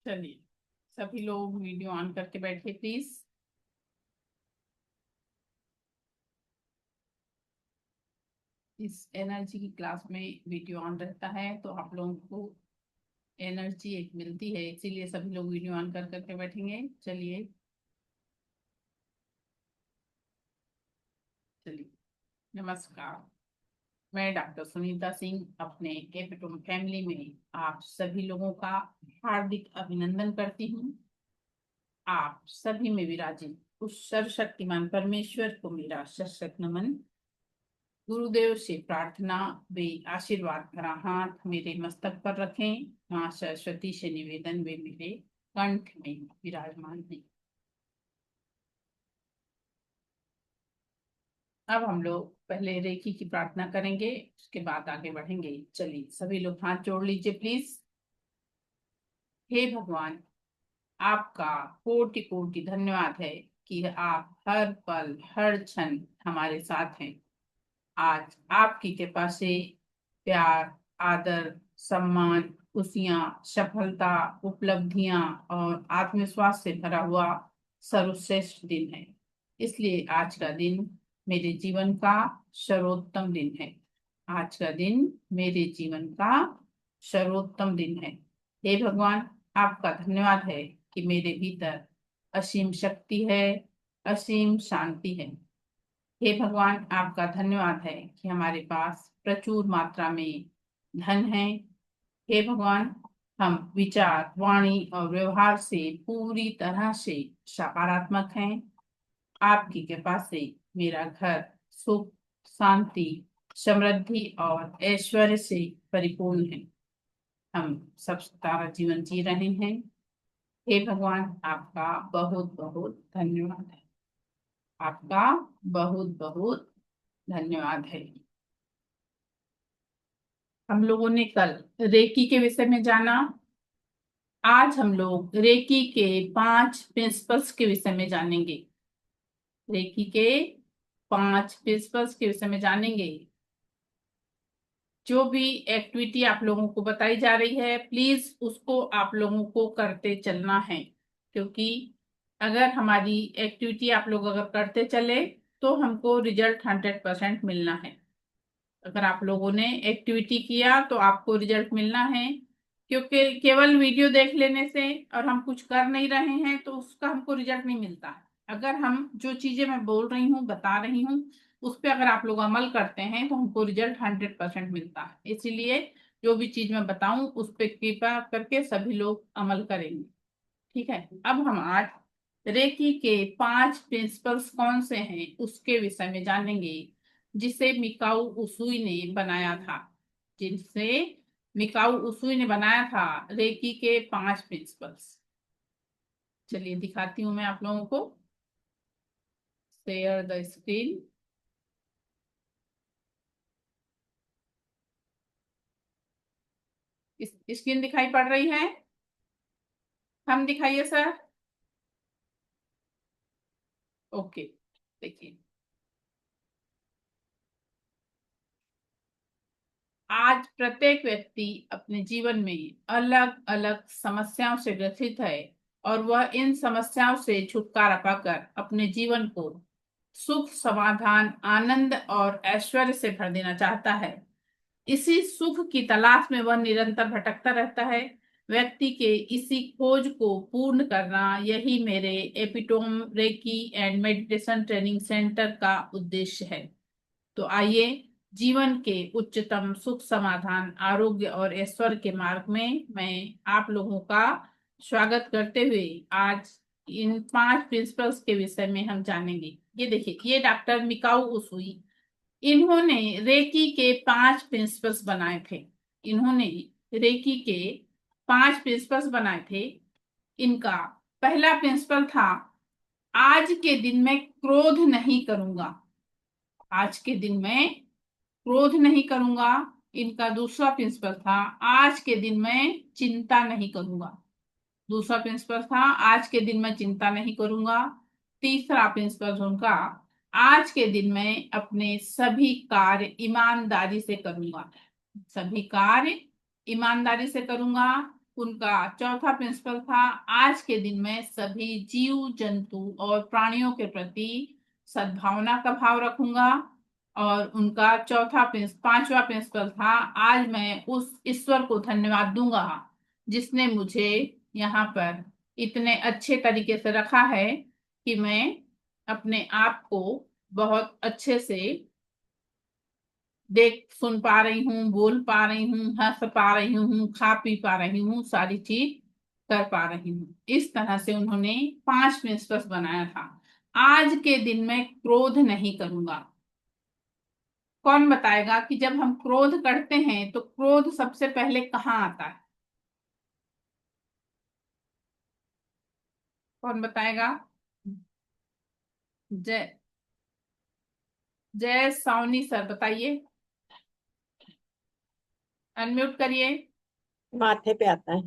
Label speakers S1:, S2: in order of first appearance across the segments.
S1: चलिए, सभी लोग वीडियो ऑन करके बैठिए प्लीज। इस एनर्जी की क्लास में वीडियो ऑन रहता है तो आप लोगों को एनर्जी एक मिलती है, इसीलिए सभी लोग वीडियो ऑन कर करके बैठेंगे। चलिए चलिए, नमस्कार। मैं डॉक्टर सुनीता सिंह अपने एपिटोम फैमिली में आप सभी लोगों का हार्दिक अभिनंदन करती हूँ। आप सभी में विराजित उस सर्वशक्तिमान परमेश्वर को मेरा सशक्त नमन। गुरुदेव से प्रार्थना, वे आशीर्वाद भरा हाथ मेरे मस्तक पर रखें। माँ सरस्वती से निवेदन, वे मेरे कंठ में विराजमान है। अब हम लोग पहले रेकी की प्रार्थना करेंगे, उसके बाद आगे बढ़ेंगे। चलिए सभी लोग हाथ जोड़ लीजिए प्लीज। हे भगवान, आपका कोटि कोटि धन्यवाद है कि आप हर पल हर क्षण हमारे साथ हैं। आज आपकी कृपा से प्यार, आदर, सम्मान, खुशियां, सफलता, उपलब्धियां और आत्मविश्वास से भरा हुआ सर्वश्रेष्ठ दिन है। इसलिए आज का दिन मेरे जीवन का सर्वोत्तम दिन है। आज का दिन मेरे जीवन का सर्वोत्तम दिन है। हे भगवान, आपका धन्यवाद है कि मेरे भीतर असीम शक्ति है, असीम शांति है। हे भगवान, आपका धन्यवाद है कि हमारे पास प्रचुर मात्रा में धन है। हे भगवान, हम विचार, वाणी और व्यवहार से पूरी तरह से सकारात्मक हैं। आपकी कृपा से मेरा घर सुख, शांति, समृद्धि और ऐश्वर्य से परिपूर्ण है। हम सब सारा जीवन जी रहे हैं। हे भगवान, आपका बहुत बहुत धन्यवाद है। आपका बहुत बहुत धन्यवाद है। हम लोगों ने कल रेकी के विषय में जाना। आज हम लोग रेकी के 5 प्रिंसिपल्स के विषय में जानेंगे। रेकी के 5 प्रिंसिपल्स के विषय में जानेंगे। जो भी एक्टिविटी आप लोगों को बताई जा रही है, प्लीज उसको आप लोगों को करते चलना है, क्योंकि अगर हमारी एक्टिविटी आप लोग अगर करते चले तो हमको रिजल्ट 100% मिलना है। अगर आप लोगों ने एक्टिविटी किया तो आपको रिजल्ट मिलना है, क्योंकि केवल वीडियो देख लेने से और हम कुछ कर नहीं रहे हैं तो उसका हमको रिजल्ट नहीं मिलता है। अगर हम जो चीजें मैं बोल रही हूँ, बता रही हूँ, उस पर अगर आप लोग अमल करते हैं तो हमको रिजल्ट 100% मिलता है। इसीलिए जो भी चीज मैं बताऊं उस पर कृपा करके सभी लोग अमल करेंगे। ठीक है, अब हम आज रेकी के 5 प्रिंसिपल्स कौन से हैं उसके विषय में जानेंगे, जिसे मिकाऊ उसुई ने बनाया था। जिनसे मिकाऊ उसुई ने बनाया था रेकी के 5 प्रिंसिपल्स। चलिए दिखाती हूँ मैं आप लोगों को। Share the screen. स्क्रीन दिखाई पड़ रही है? हम दिखाइए सर। ओके, देखिए। आज प्रत्येक व्यक्ति अपने जीवन में अलग अलग समस्याओं से ग्रसित है और वह इन समस्याओं से छुटकारा पाकर अपने जीवन को सुख, समाधान, आनंद और ऐश्वर्य से भर देना चाहता है। इसी सुख की तलाश में वह निरंतर भटकता रहता है। व्यक्ति के इसी खोज को पूर्ण करना, यही मेरे epitome recce and meditation training centre का उद्देश्य है। तो आइए जीवन के उच्चतम सुख, समाधान, आरोग्य और ऐश्वर्य के मार्ग में मैं आप लोगों का स्वागत करते हुए आज इन 5 प्रिंसिपल्स के विषय में हम जानेंगे। ये देखिए, ये डॉक्टर मिकाऊ उसूई, इन्होंने रेकी के 5 प्रिंसिपल्स बनाए थे। इन्होंने रेकी के 5 प्रिंसिपल्स बनाए थे। इनका पहला प्रिंसिपल था, आज के दिन में क्रोध नहीं करूंगा। आज के दिन में क्रोध नहीं करूंगा। इनका दूसरा प्रिंसिपल था, आज के दिन में चिंता नहीं करूंगा। दूसरा प्रिंसिपल था, आज के दिन में चिंता नहीं करूंगा। तीसरा प्रिंसिपल उनका, आज के दिन में अपने सभी कार्य ईमानदारी से करूंगा। सभी कार्य ईमानदारी से करूंगा। उनका चौथा प्रिंसिपल था, आज के दिन मैं सभी जीव जंतु और प्राणियों के प्रति सद्भावना का भाव रखूंगा। और उनका पांचवा प्रिंसिपल था, आज मैं उस ईश्वर को धन्यवाद दूंगा जिसने मुझे यहाँ पर इतने अच्छे तरीके से रखा है कि मैं अपने आप को बहुत अच्छे से देख सुन पा रही हूँ, बोल पा रही हूँ, हंस पा रही हूँ, खा पी पा रही हूँ, सारी चीज कर पा रही हूँ। इस तरह से उन्होंने 5 प्रिंसिपल्स बनाया था। आज के दिन में क्रोध नहीं करूंगा। कौन बताएगा कि जब हम क्रोध करते हैं तो क्रोध सबसे पहले कहाँ आता है? कौन बताएगा? जय जय सावनी सर बताइए। अनम्यूट करिए।
S2: माथे पे आता है।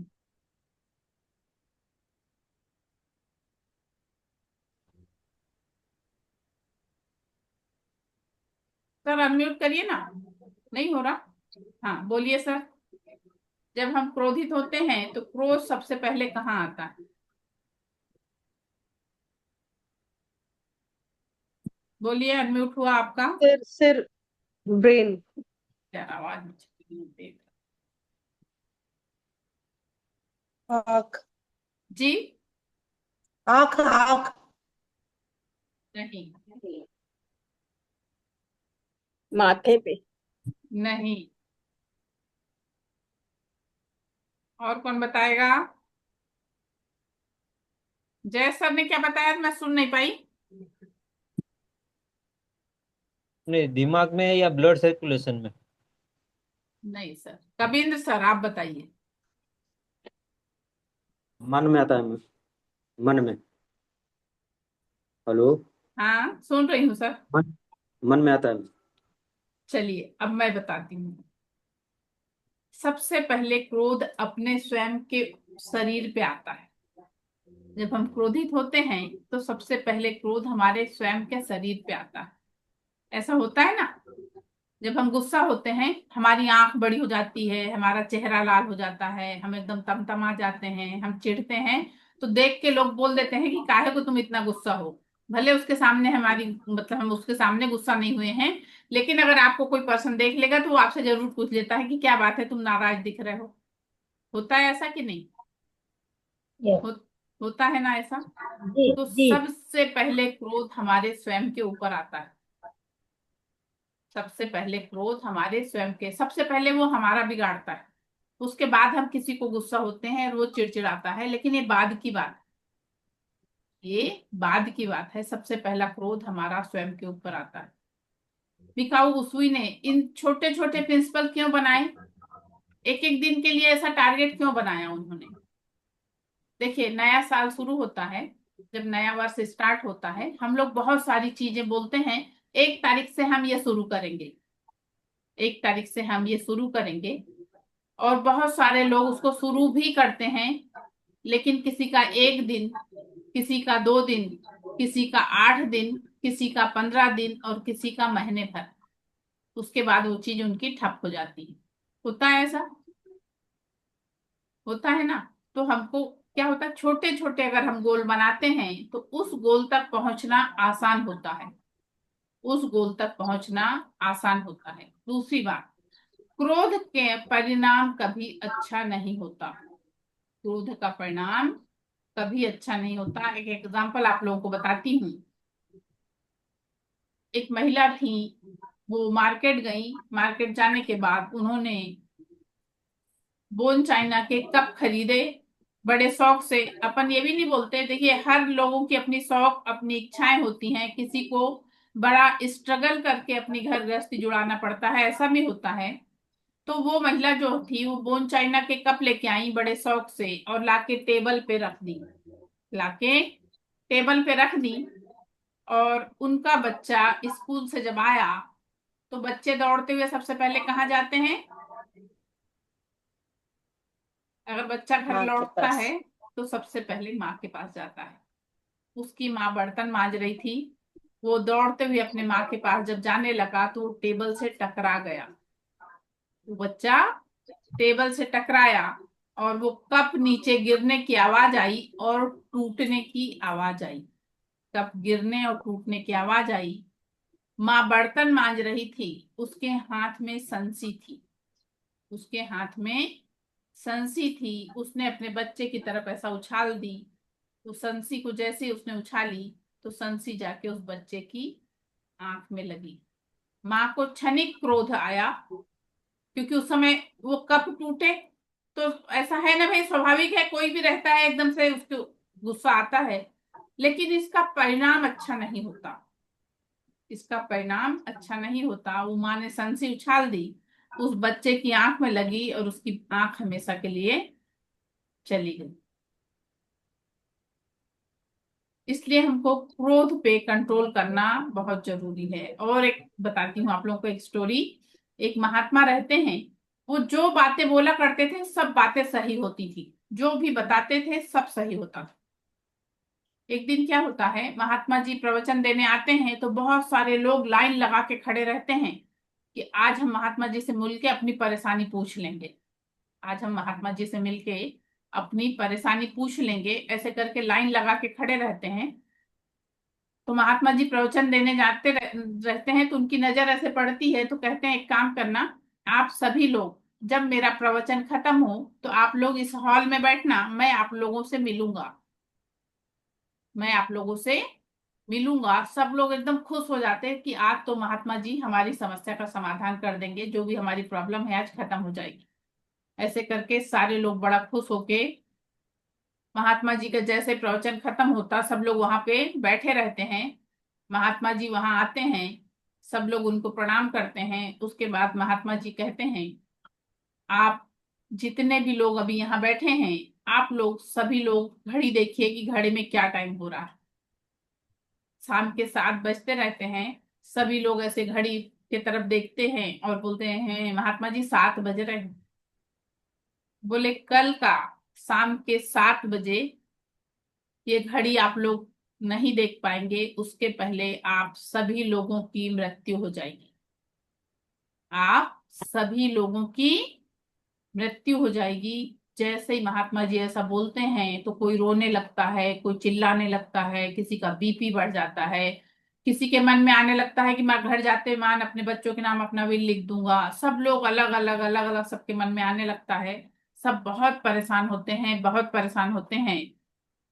S1: सर अनम्यूट करिए ना, नहीं हो रहा। हाँ बोलिए सर। जब हम क्रोधित होते हैं तो क्रोध सबसे पहले कहाँ आता है? बोलिए, अनम्यूट हुआ आपका।
S2: सिर सिर ब्रेन।
S1: यार आवाज नहीं देख।
S2: आँख।
S1: जी।
S2: आँख आँख।
S1: नहीं।
S2: माथे पे।
S1: नहीं। और कौन बताएगा? जय सर ने क्या बताया, मैं सुन नहीं पाई।
S3: नहीं, दिमाग में या ब्लड सर्कुलेशन में?
S1: नहीं सर, कबींद्र सर आप बताइए।
S4: मन में आता है। मन में। हेलो।
S1: हाँ सुन रही हूँ सर।
S4: मन मन में आता है।
S1: चलिए अब मैं बताती हूँ। सबसे पहले क्रोध अपने स्वयं के शरीर पे आता है। जब हम क्रोधित होते हैं तो सबसे पहले क्रोध हमारे स्वयं के शरीर पे आता है। ऐसा होता है ना? जब हम गुस्सा होते हैं हमारी आंख बड़ी हो जाती है, हमारा चेहरा लाल हो जाता है, हम एकदम तमतमा जाते हैं, हम चिढ़ते हैं। तो देख के लोग बोल देते हैं कि काहे को तुम इतना गुस्सा हो। भले उसके सामने हमारी मतलब हम उसके सामने गुस्सा नहीं हुए हैं, लेकिन अगर आपको कोई पर्सन देख लेगा तो वो आपसे जरूर पूछ लेता है कि क्या बात है, तुम नाराज दिख रहे हो। होता है ऐसा कि नहीं?
S2: यस।
S1: हो, होता है ना ऐसा?
S2: जी
S1: तो
S2: जी।
S1: सबसे पहले क्रोध हमारे स्वयं के ऊपर आता है। सबसे पहले क्रोध हमारे स्वयं के, सबसे पहले वो हमारा बिगाड़ता है। उसके बाद हम किसी को गुस्सा होते हैं और वो चिड़चिड़ाता है, लेकिन ये बाद की बात। ये बाद की बात है। सबसे पहला क्रोध हमारा स्वयं के ऊपर आता है। मिकाऊ उसुई ने इन छोटे छोटे प्रिंसिपल क्यों बनाए? एक एक दिन के लिए ऐसा टारगेट क्यों बनाया उन्होंने? देखिए, नया साल शुरू होता है, जब नया वर्ष स्टार्ट होता है हम लोग बहुत सारी चीजें बोलते हैं। 1 तारीख से हम ये शुरू करेंगे, 1 तारीख से हम ये शुरू करेंगे। और बहुत सारे लोग उसको शुरू भी करते हैं, लेकिन किसी का 1 दिन, किसी का 2 दिन, किसी का 8 दिन, किसी का 15 दिन और किसी का महीने भर। उसके बाद वो चीज उनकी ठप हो जाती है। होता है ऐसा? होता है ना? तो हमको क्या होता है, छोटे छोटे अगर हम गोल बनाते हैं तो उस गोल तक पहुंचना आसान होता है। उस गोल तक पहुंचना आसान होता है। दूसरी बात, क्रोध के परिणाम कभी अच्छा नहीं होता। क्रोध का परिणाम कभी अच्छा नहीं होता। एक एग्जांपल आप लोगों को बताती हूँ। एक महिला थी, वो मार्केट गई। मार्केट जाने के बाद उन्होंने बोन चाइना के कप खरीदे बड़े शौक से। अपन ये भी नहीं बोलते, देखिए हर लोगों की अपनी शौक अपनी इच्छाएं होती हैं। किसी को बड़ा स्ट्रगल करके अपनी घर गृहस्थी जुड़ाना पड़ता है, ऐसा भी होता है। तो वो महिला जो थी वो बोन चाइना के कप लेके आई बड़े शौक से और लाके टेबल पे रख दी। लाके टेबल पे रख दी। और उनका बच्चा स्कूल से जब आया तो बच्चे दौड़ते हुए सबसे पहले कहाँ जाते हैं? अगर बच्चा घर
S2: माँ के
S1: लौटता
S2: पास।
S1: है तो सबसे पहले माँ के पास जाता है। उसकी माँ बर्तन मांज रही थी। वो दौड़ते हुए अपने माँ के पास जब जाने लगा तो वो टेबल से टकरा गया। वो बच्चा टेबल से टकराया और वो कप नीचे गिरने की आवाज आई और टूटने की आवाज आई। कप गिरने और टूटने की आवाज आई। माँ बर्तन मांज रही थी, उसके हाथ में संसी थी। उसके हाथ में संसी थी। उसने अपने बच्चे की तरफ ऐसा उछाल दी। तो संसी को जैसे ही उसने उछाली तो संसी जाके उस बच्चे की आंख में लगी। माँ को क्षणिक क्रोध आया, क्योंकि उस समय वो कप टूटे तो ऐसा है ना भाई, स्वाभाविक है, कोई भी रहता है एकदम से उसको गुस्सा आता है। लेकिन इसका परिणाम अच्छा नहीं होता। इसका परिणाम अच्छा नहीं होता। वो माँ ने संसी उछाल दी, उस बच्चे की आंख में लगी और उसकी आंख हमेशा के लिए चली गई। इसलिए हमको क्रोध पे कंट्रोल करना बहुत जरूरी है। और एक बताती हूँ आप लोगों को एक स्टोरी। एक महात्मा रहते हैं, वो जो बातें बोला करते थे सब बातें सही होती थी। जो भी बताते थे सब सही होता था। एक दिन क्या होता है, महात्मा जी प्रवचन देने आते हैं तो बहुत सारे लोग लाइन लगा के खड़े रहते हैं कि आज हम महात्मा जी से मिलके अपनी परेशानी पूछ लेंगे। आज हम महात्मा जी से मिलके अपनी परेशानी पूछ लेंगे, ऐसे करके लाइन लगा के खड़े रहते हैं। तो महात्मा जी प्रवचन देने रहते हैं तो उनकी नजर ऐसे पड़ती है, तो कहते हैं एक काम करना, आप सभी लोग जब मेरा प्रवचन खत्म हो तो आप लोग इस हॉल में बैठना, मैं आप लोगों से मिलूंगा। मैं आप लोगों से मिलूंगा। सब लोग एकदम खुश हो जाते हैं कि आज तो महात्मा जी हमारी समस्या का समाधान कर देंगे, जो भी हमारी प्रॉब्लम है आज खत्म हो जाएगी। ऐसे करके सारे लोग बड़ा खुश होके महात्मा जी का जैसे प्रवचन खत्म होता सब लोग वहां पे बैठे रहते हैं। महात्मा जी वहां आते हैं, सब लोग उनको प्रणाम करते हैं। उसके बाद महात्मा जी कहते हैं, आप जितने भी लोग अभी यहाँ बैठे हैं, आप लोग सभी लोग घड़ी देखिए कि घड़ी में क्या टाइम हो रहा है। शाम के 7 बजते रहते हैं। सभी लोग ऐसे घड़ी की तरफ देखते हैं और बोलते हैं, महात्मा जी 7 बज रहे हैं। बोले कल का शाम के 7 बजे ये घड़ी आप लोग नहीं देख पाएंगे, उसके पहले आप सभी लोगों की मृत्यु हो जाएगी। आप सभी लोगों की मृत्यु हो जाएगी। जैसे ही महात्मा जी ऐसा बोलते हैं तो कोई रोने लगता है, कोई चिल्लाने लगता है, किसी का बीपी बढ़ जाता है, किसी के मन में आने लगता है कि मैं घर जाते मान अपने बच्चों के नाम अपना विल लिख दूंगा। सब लोग अलग अलग अलग अलग सबके मन में आने लगता है। सब बहुत परेशान होते हैं, बहुत परेशान होते हैं।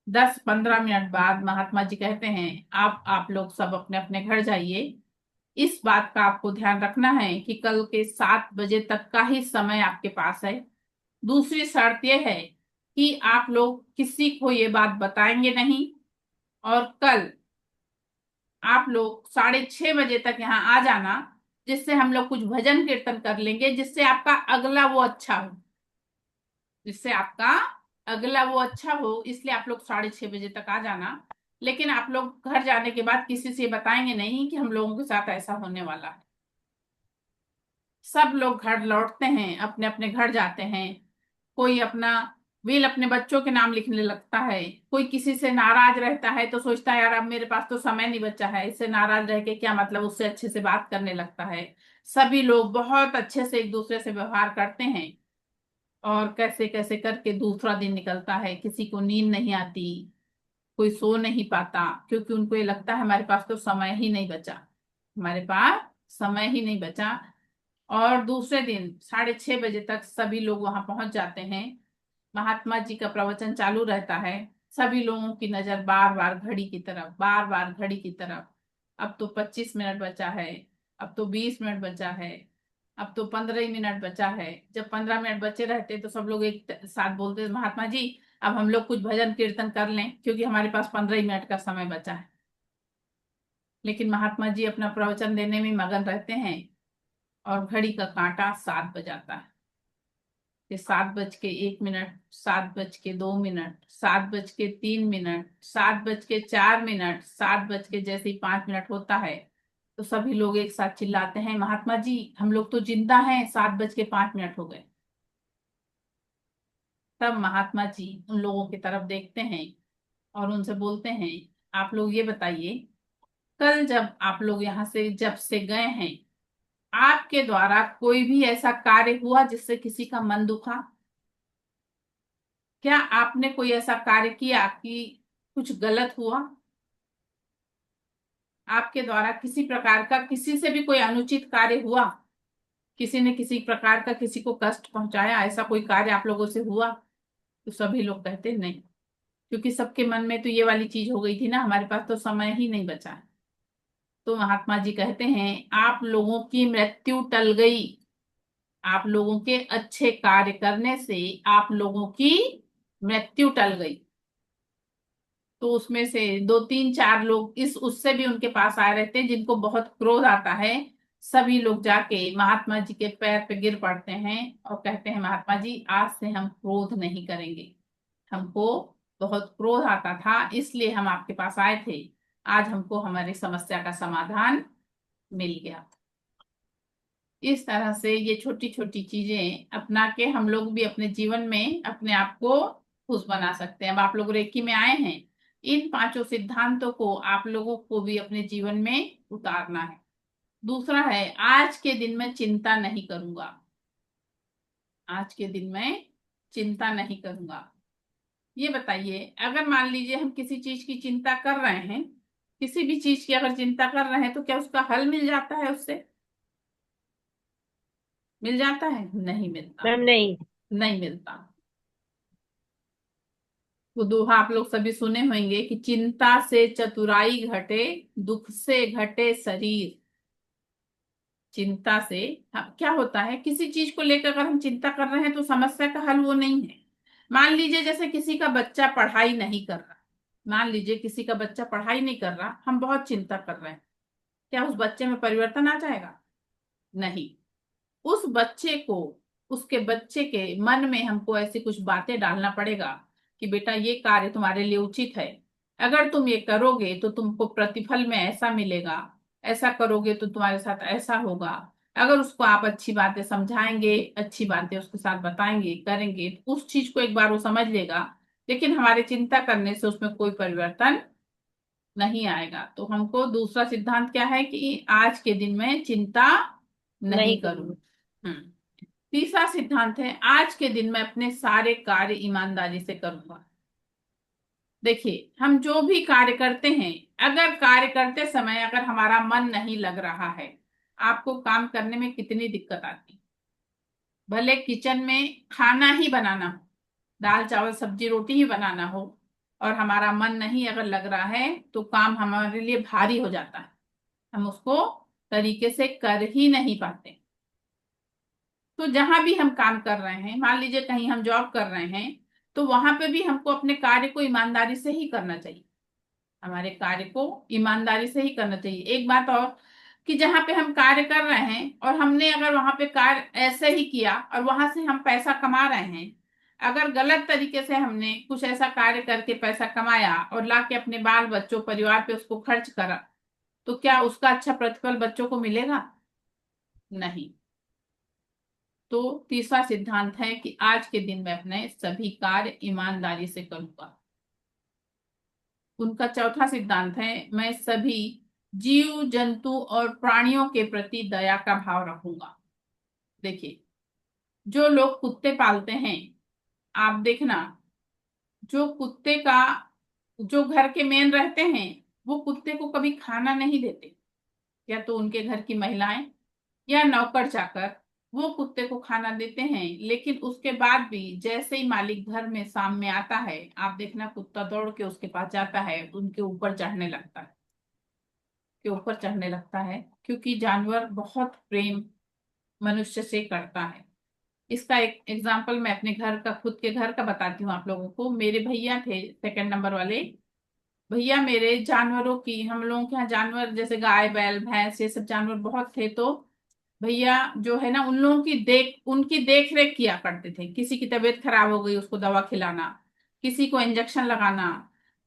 S1: 10-15 मिनट बाद महात्मा जी कहते हैं, आप लोग सब अपने अपने घर जाइए। इस बात का आपको ध्यान रखना है कि कल के 7 बजे तक का ही समय आपके पास है। दूसरी शर्त यह है कि आप लोग किसी को ये बात बताएंगे नहीं, और कल आप लोग 6:30 बजे तक यहाँ आ जाना, जिससे हम लोग कुछ भजन कीर्तन कर लेंगे, जिससे आपका अगला वो अच्छा हो। जिससे आपका अगला वो अच्छा हो, इसलिए आप लोग 6:30 बजे तक आ जाना। लेकिन आप लोग घर जाने के बाद किसी से बताएंगे नहीं कि हम लोगों के साथ ऐसा होने वाला है। सब लोग घर लौटते हैं, अपने अपने घर जाते हैं। कोई अपना विल अपने बच्चों के नाम लिखने लगता है। कोई किसी से नाराज रहता है तो सोचता है यार अब मेरे पास तो समय नहीं बचा है, इससे नाराज रह के क्या मतलब, उससे अच्छे से बात करने लगता है। सभी लोग बहुत अच्छे से एक दूसरे से व्यवहार करते हैं। और कैसे कैसे करके दूसरा दिन निकलता है। किसी को नींद नहीं आती, कोई सो नहीं पाता, क्योंकि उनको ये लगता है हमारे पास तो समय ही नहीं बचा, हमारे पास समय ही नहीं बचा। और दूसरे दिन 6:30 बजे तक सभी लोग वहां पहुंच जाते हैं। महात्मा जी का प्रवचन चालू रहता है। सभी लोगों की नजर बार बार घड़ी की तरफ, बार बार घड़ी की तरफ। अब तो 25 मिनट बचा है, अब तो 20 मिनट बचा है, अब तो 15 ही मिनट बचा है। जब 15 मिनट बचे रहते तो सब लोग एक साथ बोलते, महात्मा जी अब हम लोग कुछ भजन कीर्तन कर लें, क्योंकि हमारे पास 15 ही मिनट का समय बचा है। लेकिन महात्मा जी अपना प्रवचन देने में मगन रहते हैं और घड़ी का कांटा 7 बजाता है। ये 7:01, 7:02, 7:03, 7:04, 7 बज के जैसे ही 5 मिनट होता है तो सभी लोग एक साथ चिल्लाते हैं, महात्मा जी हम लोग तो जिंदा हैं, 7:05 हो गए। तब महात्मा जी उन लोगों की तरफ देखते हैं और उनसे बोलते हैं, आप लोग ये बताइए, कल जब आप लोग यहाँ से जब से गए हैं, आपके द्वारा कोई भी ऐसा कार्य हुआ जिससे किसी का मन दुखा? क्या आपने कोई ऐसा कार्य किया कि कुछ गलत हुआ? आपके द्वारा किसी प्रकार का किसी से भी कोई अनुचित कार्य हुआ? किसी ने किसी प्रकार का किसी को कष्ट पहुंचाया, ऐसा कोई कार्य आप लोगों से हुआ? तो सभी लोग कहते नहीं, क्योंकि सबके मन में तो ये वाली चीज हो गई थी ना, हमारे पास तो समय ही नहीं बचा है। तो महात्मा जी कहते हैं आप लोगों की मृत्यु टल गई। आप लोगों के अच्छे कार्य करने से आप लोगों की मृत्यु टल गई। तो उसमें से दो तीन चार लोग इस उससे भी उनके पास आए रहते हैं जिनको बहुत क्रोध आता है। सभी लोग जाके महात्मा जी के पैर पे गिर पड़ते हैं और कहते हैं महात्मा जी आज से हम क्रोध नहीं करेंगे। हमको बहुत क्रोध आता था इसलिए हम आपके पास आए थे। आज हमको हमारी समस्या का समाधान मिल गया। इस तरह से ये छोटी छोटी चीजें अपना के हम लोग भी अपने जीवन में अपने आप को खुश बना सकते हैं। अब आप लोग रेकी में आए हैं, इन पांचों सिद्धांतों को आप लोगों को भी अपने जीवन में उतारना है। दूसरा है आज के दिन में चिंता नहीं करूंगा। आज के दिन में चिंता नहीं करूंगा। ये बताइए, अगर मान लीजिए हम किसी चीज की चिंता कर रहे हैं, किसी भी चीज की अगर चिंता कर रहे हैं तो क्या उसका हल मिल जाता है? उससे मिल जाता है? नहीं मिलता।
S2: मैम नहीं।
S1: नहीं मिलता। वो दोहा आप लोग सभी सुने होंगे कि चिंता से चतुराई घटे, दुख से घटे शरीर। चिंता से क्या होता है, किसी चीज को लेकर अगर हम चिंता कर रहे हैं तो समस्या का हल वो नहीं है। मान लीजिए जैसे किसी का बच्चा पढ़ाई नहीं कर रहा। मान लीजिए किसी का बच्चा पढ़ाई नहीं कर रहा, हम बहुत चिंता कर रहे हैं। क्या उस बच्चे में परिवर्तन आ जाएगा? नहीं। उस बच्चे को, उसके बच्चे के मन में हमको ऐसी कुछ बातें डालना पड़ेगा कि बेटा ये कार्य तुम्हारे लिए उचित है। अगर तुम ये करोगे तो तुमको प्रतिफल में ऐसा मिलेगा, ऐसा करोगे तो तुम्हारे साथ ऐसा होगा। अगर उसको आप अच्छी बातें समझाएंगे, अच्छी बातें उसके साथ बताएंगे, करेंगे, तो उस चीज को एक बार वो समझ लेगा। लेकिन हमारे चिंता करने से उसमें कोई परिवर्तन नहीं आएगा। तो हमको दूसरा सिद्धांत क्या है कि आज के दिन में चिंता नहीं
S2: नहीं
S1: करूं।
S2: करूंगा।
S1: तीसरा सिद्धांत है आज के दिन में अपने सारे कार्य ईमानदारी से करूंगा। देखिए हम जो भी कार्य करते हैं, अगर कार्य करते समय अगर हमारा मन नहीं लग रहा है, आपको काम करने में कितनी दिक्कत आती। भले किचन में खाना ही बनाना हो, दाल चावल सब्जी रोटी ही बनाना हो, और हमारा मन नहीं अगर लग रहा है तो काम हमारे लिए भारी हो जाता है। हम उसको तरीके से कर ही नहीं पाते। तो जहां भी हम काम कर रहे हैं, मान लीजिए कहीं हम जॉब कर रहे हैं, तो वहां पे भी हमको अपने कार्य को ईमानदारी से ही करना चाहिए। हमारे कार्य को ईमानदारी से ही करना चाहिए। एक बात और, कि जहां पे हम कार्य कर रहे हैं और हमने अगर वहां पे कार्य ऐसे ही किया और वहां से हम पैसा कमा रहे हैं, अगर गलत तरीके से हमने कुछ ऐसा कार्य करके पैसा कमाया और लाके अपने बाल बच्चों परिवार पे उसको खर्च करा, तो क्या उसका अच्छा प्रतिफल बच्चों को मिलेगा? नहीं। तो तीसरा सिद्धांत है कि आज के दिन मैं अपने सभी कार्य ईमानदारी से करूंगा। उनका चौथा सिद्धांत है मैं सभी जीव जंतु और प्राणियों के प्रति दया का भाव रखूंगा। देखिए, जो लोग कुत्ते पालते हैं, आप देखना, जो कुत्ते का जो घर के मेन रहते हैं, वो कुत्ते को कभी खाना नहीं देते। या तो उनके घर की महिलाएं या नौकर चाकर वो कुत्ते को खाना देते हैं, लेकिन उसके बाद भी जैसे ही मालिक घर में सामने आता है, आप देखना कुत्ता दौड़ के उसके पास जाता है, उनके ऊपर चढ़ने लगता है। के ऊपर चढ़ने लगता है क्योंकि जानवर बहुत प्रेम मनुष्य से करता है। इसका एक एग्जाम्पल मैं अपने घर का, खुद के घर का बताती हूँ आप लोगों को। मेरे भैया थे सेकंड नंबर वाले भैया, मेरे जानवरों की, हम लोगों के यहाँ जानवर जैसे गाय बैल भैंस ये सब जानवर बहुत थे। तो भैया जो है ना, उन लोगों की उनकी देख रेख किया करते थे। किसी की तबीयत खराब हो गई उसको दवा खिलाना, किसी को इंजेक्शन लगाना,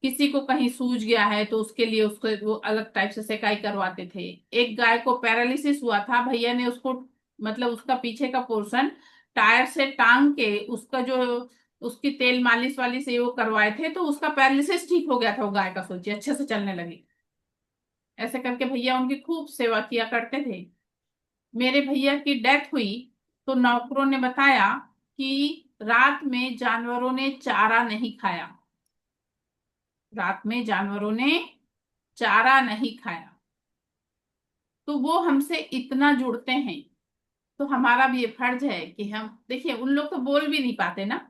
S1: किसी को कहीं सूज गया है तो उसके लिए उसको वो अलग टाइप से सेकाई करवाते थे। एक गाय को पैरालिसिस हुआ था, भैया ने उसको, मतलब उसका पीछे का पोर्शन टायर से टांग के उसका जो उसकी तेल मालिश वाली से वो करवाए थे, तो उसका पैरालिसिस ठीक हो गया था। वो गाय का, सोचिए, अच्छे से चलने लगी। ऐसे करके भैया उनकी खूब सेवा किया करते थे। मेरे भैया की डेथ हुई तो नौकरों ने बताया कि रात में जानवरों ने चारा नहीं खाया, रात में जानवरों ने चारा नहीं खाया, तो वो हमसे इतना जुड़ते हैं, तो हमारा भी ये फर्ज है कि हम देखिए, उन लोग तो बोल भी नहीं पाते ना,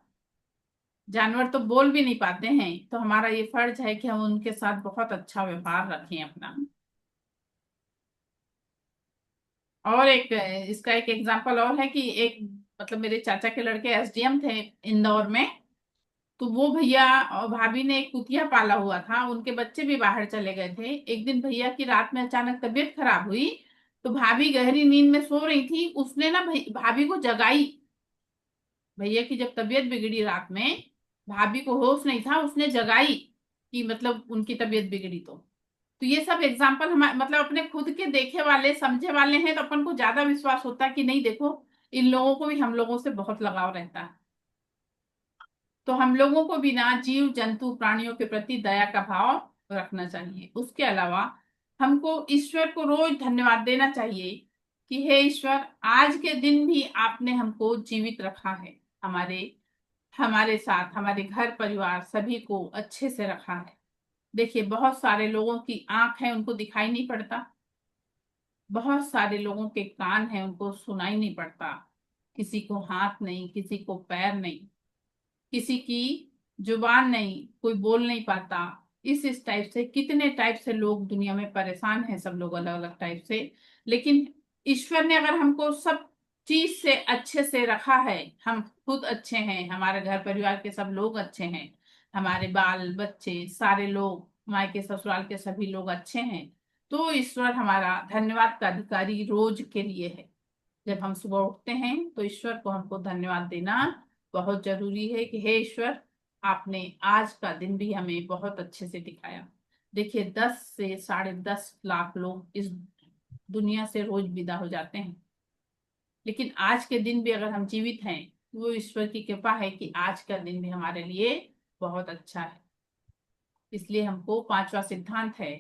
S1: जानवर तो बोल भी नहीं पाते हैं, तो हमारा ये फर्ज है कि हम उनके साथ बहुत अच्छा व्यवहार रखें अपना। और एक इसका एक एग्जांपल और है कि एक मतलब मेरे चाचा के लड़के एसडीएम थे इंदौर में, तो वो भैया और भाभी ने एक कुतिया पाला हुआ था, उनके बच्चे भी बाहर चले गए थे। एक दिन भैया की रात में अचानक तबीयत खराब हुई, तो भाभी गहरी नींद में सो रही थी, उसने ना भाभी को जगाई। भैया की जब तबीयत बिगड़ी रात में, भाभी को होश नहीं था, उसने जगाई कि मतलब उनकी तबीयत बिगड़ी। तो ये सब एग्जाम्पल हम मतलब अपने खुद के देखे वाले समझे वाले हैं, तो अपन को ज्यादा विश्वास होता है कि नहीं देखो, इन लोगों को भी हम लोगों से बहुत लगाव रहता है। तो हम लोगों को भी ना जीव जंतु प्राणियों के प्रति दया का भाव रखना चाहिए। उसके अलावा हमको ईश्वर को रोज धन्यवाद देना चाहिए कि हे ईश्वर, आज के दिन भी आपने हमको जीवित रखा है, हमारे हमारे साथ हमारे घर परिवार सभी को अच्छे से रखा है। देखिए, बहुत सारे लोगों की आंख है, उनको दिखाई नहीं पड़ता, बहुत सारे लोगों के कान हैं, उनको सुनाई नहीं पड़ता, किसी को हाथ नहीं, किसी को पैर नहीं, किसी की जुबान नहीं, कोई बोल नहीं पाता। इस टाइप से कितने टाइप से लोग दुनिया में परेशान हैं, सब लोग अलग अलग टाइप से। लेकिन ईश्वर ने अगर हमको सब चीज से अच्छे से रखा है, हम खुद अच्छे हैं, हमारे घर परिवार के सब लोग अच्छे हैं, हमारे बाल बच्चे सारे लोग, मायके ससुराल के सभी लोग अच्छे हैं, तो ईश्वर हमारा धन्यवाद का अधिकारी रोज के लिए है। जब हम सुबह उठते हैं तो ईश्वर को हमको धन्यवाद देना बहुत जरूरी है कि हे ईश्वर, आपने आज का दिन भी हमें बहुत अच्छे से दिखाया। देखिए, 10 से 10.5 लाख लोग इस दुनिया से रोज विदा हो जाते हैं, लेकिन आज के दिन भी अगर हम जीवित हैं, वो ईश्वर की कृपा है कि आज का दिन भी हमारे लिए बहुत अच्छा है। इसलिए हमको पांचवा सिद्धांत है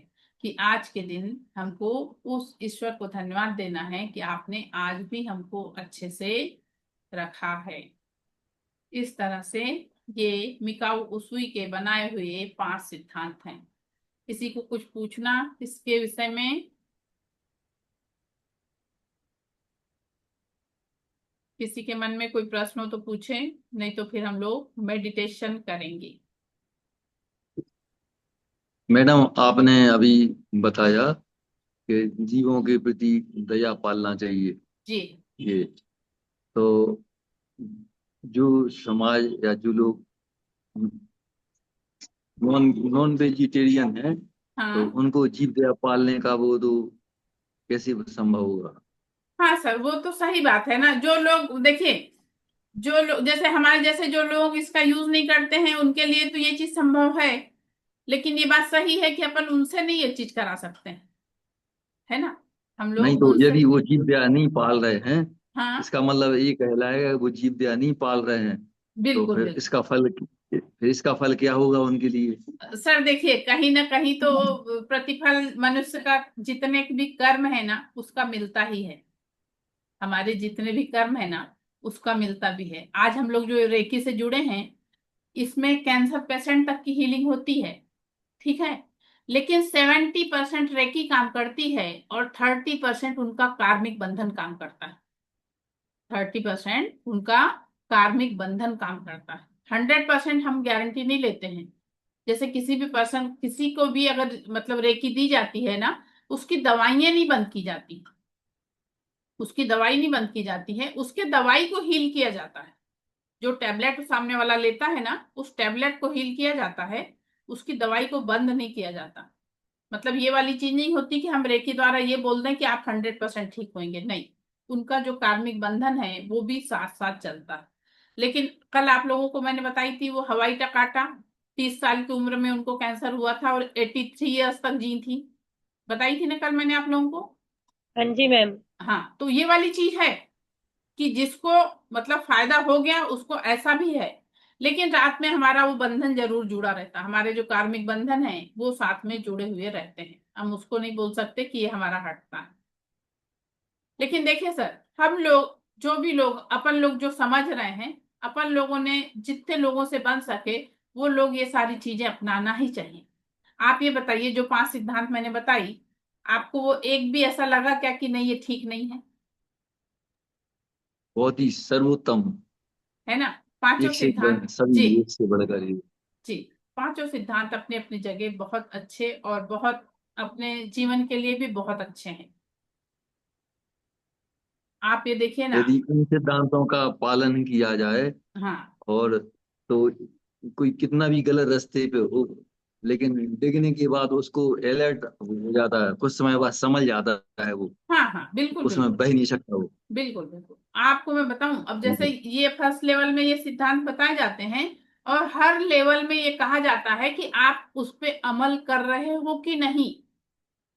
S1: कि आज के दिन हमको उस ईश्वर को धन्यवाद देना है कि आपने आज भी हमको अच्छे से रखा है। इस तरह से ये मिकाऊ उसूई के बनाए हुए 5 सिद्धांत हैं। किसी को कुछ पूछना इसके विषय में? किसी के मन में कोई प्रश्न हो तो पूछे, नहीं तो फिर हम लोग मेडिटेशन करेंगे।
S5: मैडम, आपने अभी बताया कि जीवों के प्रति दया पालना चाहिए।
S1: जी।
S5: ये तो जो समाज या जो लोग नॉन नॉन वेजिटेरियन हैं, तो
S1: हाँ
S5: उनको जीव दया पालने का वो तो कैसे संभव होगा?
S1: हाँ सर, वो तो सही बात है ना। जो लोग देखिए, जो लोग जैसे हमारे जैसे जो लोग इसका यूज नहीं करते हैं, उनके लिए तो ये चीज संभव है, लेकिन ये बात सही है कि अपन उनसे नहीं ये चीज करा सकते हैं, है ना, हम
S5: नहीं
S1: लोग
S5: तो
S1: उनसे।
S5: यदि वो जीव दया नहीं पाल रहे हैं,
S1: हाँ,
S5: इसका मतलब ये कहलाएगा वो जीव दया नहीं पाल रहे हैं, तो
S1: बिल्कुल
S5: फिर
S1: बिल्कुल।
S5: इसका फल क्या होगा उनके लिए?
S1: सर देखिए, कहीं ना कहीं तो प्रतिफल मनुष्य का जितने भी कर्म है ना उसका मिलता ही है, हमारे जितने भी कर्म है ना उसका मिलता भी है। आज हम लोग जो रेकी से जुड़े हैं, इसमें कैंसर पेशेंट तक की हीलिंग होती है, ठीक है, लेकिन 70% रेकी काम करती है और 30% उनका कार्मिक बंधन काम करता है। 30% उनका कार्मिक बंधन काम करता है। 100% हम गारंटी नहीं लेते हैं। जैसे किसी भी पर्सन, किसी को भी अगर मतलब रेकी दी जाती है ना, उसकी दवाइयां नहीं बंद की जाती, उसकी दवाई नहीं बंद की जाती है, उसके दवाई को हील किया जाता है। जो टैबलेट सामने वाला लेता है ना, उस टैबलेट को हील किया जाता है, उसकी दवाई को बंद नहीं किया जाता। मतलब ये वाली चीज नहीं होती कि हम रेकी द्वारा ये बोल दें कि आप 100% ठीक होंगे, नहीं, उनका जो कार्मिक बंधन है वो भी साथ साथ चलता है। लेकिन कल आप लोगों को मैंने बताई थी वो हवाई टकाटा, 30 साल की उम्र में उनको कैंसर हुआ था और 83 ईयर्स तक जी थी, बताई थी ना कल मैंने आप लोगों को।
S2: हाँ जी मैम।
S1: हाँ, तो ये वाली चीज है कि जिसको मतलब फायदा हो गया उसको ऐसा भी है, लेकिन रात में हमारा वो बंधन जरूर जुड़ा रहता है, हमारे जो कार्मिक बंधन है वो साथ में जुड़े हुए रहते हैं, हम उसको नहीं बोल सकते कि ये हमारा हटता है। लेकिन देखिए सर, हम लोग जो भी लोग अपन लोग जो समझ रहे हैं, अपन लोगों ने जितने लोगों से बन सके वो लोग ये सारी चीजें अपनाना ही चाहिए। आप ये बताइए, जो 5 सिद्धांत मैंने बताई, आपको वो एक भी ऐसा लगा क्या कि नहीं ये ठीक नहीं है?
S5: बहुत ही सर्वोत्तम।
S1: है ना? पांचों
S5: एक से एक
S1: सिद्धांत।
S5: सभी
S1: जी।
S5: एक से बढ़कर एक।
S1: जी। पांचों सिद्धांत अपनी अपनी जगह बहुत अच्छे और बहुत अपने जीवन के लिए भी बहुत अच्छे हैं। आप ये देखिए ना।
S5: यदि इन सिद्धांतों का पालन किया जाए
S1: हाँ।
S5: और तो कोई कितना भी गलत रास्ते पे हो, लेकिन डिगने के बाद उसको अलर्ट हो जाता है, कुछ समय बाद समझ जाता है वो,
S1: हाँ हाँ, बिल्कुल
S5: उसमें
S1: बिल्कुल।
S5: बह नहीं सकता वो।
S1: बिल्कुल बिल्कुल। आपको मैं बताऊं, अब जैसे
S5: जी।
S1: ये फर्स्ट लेवल में ये सिद्धांत बताए जाते हैं, और हर लेवल में ये कहा जाता है कि आप उस पे अमल कर रहे हो कि नहीं।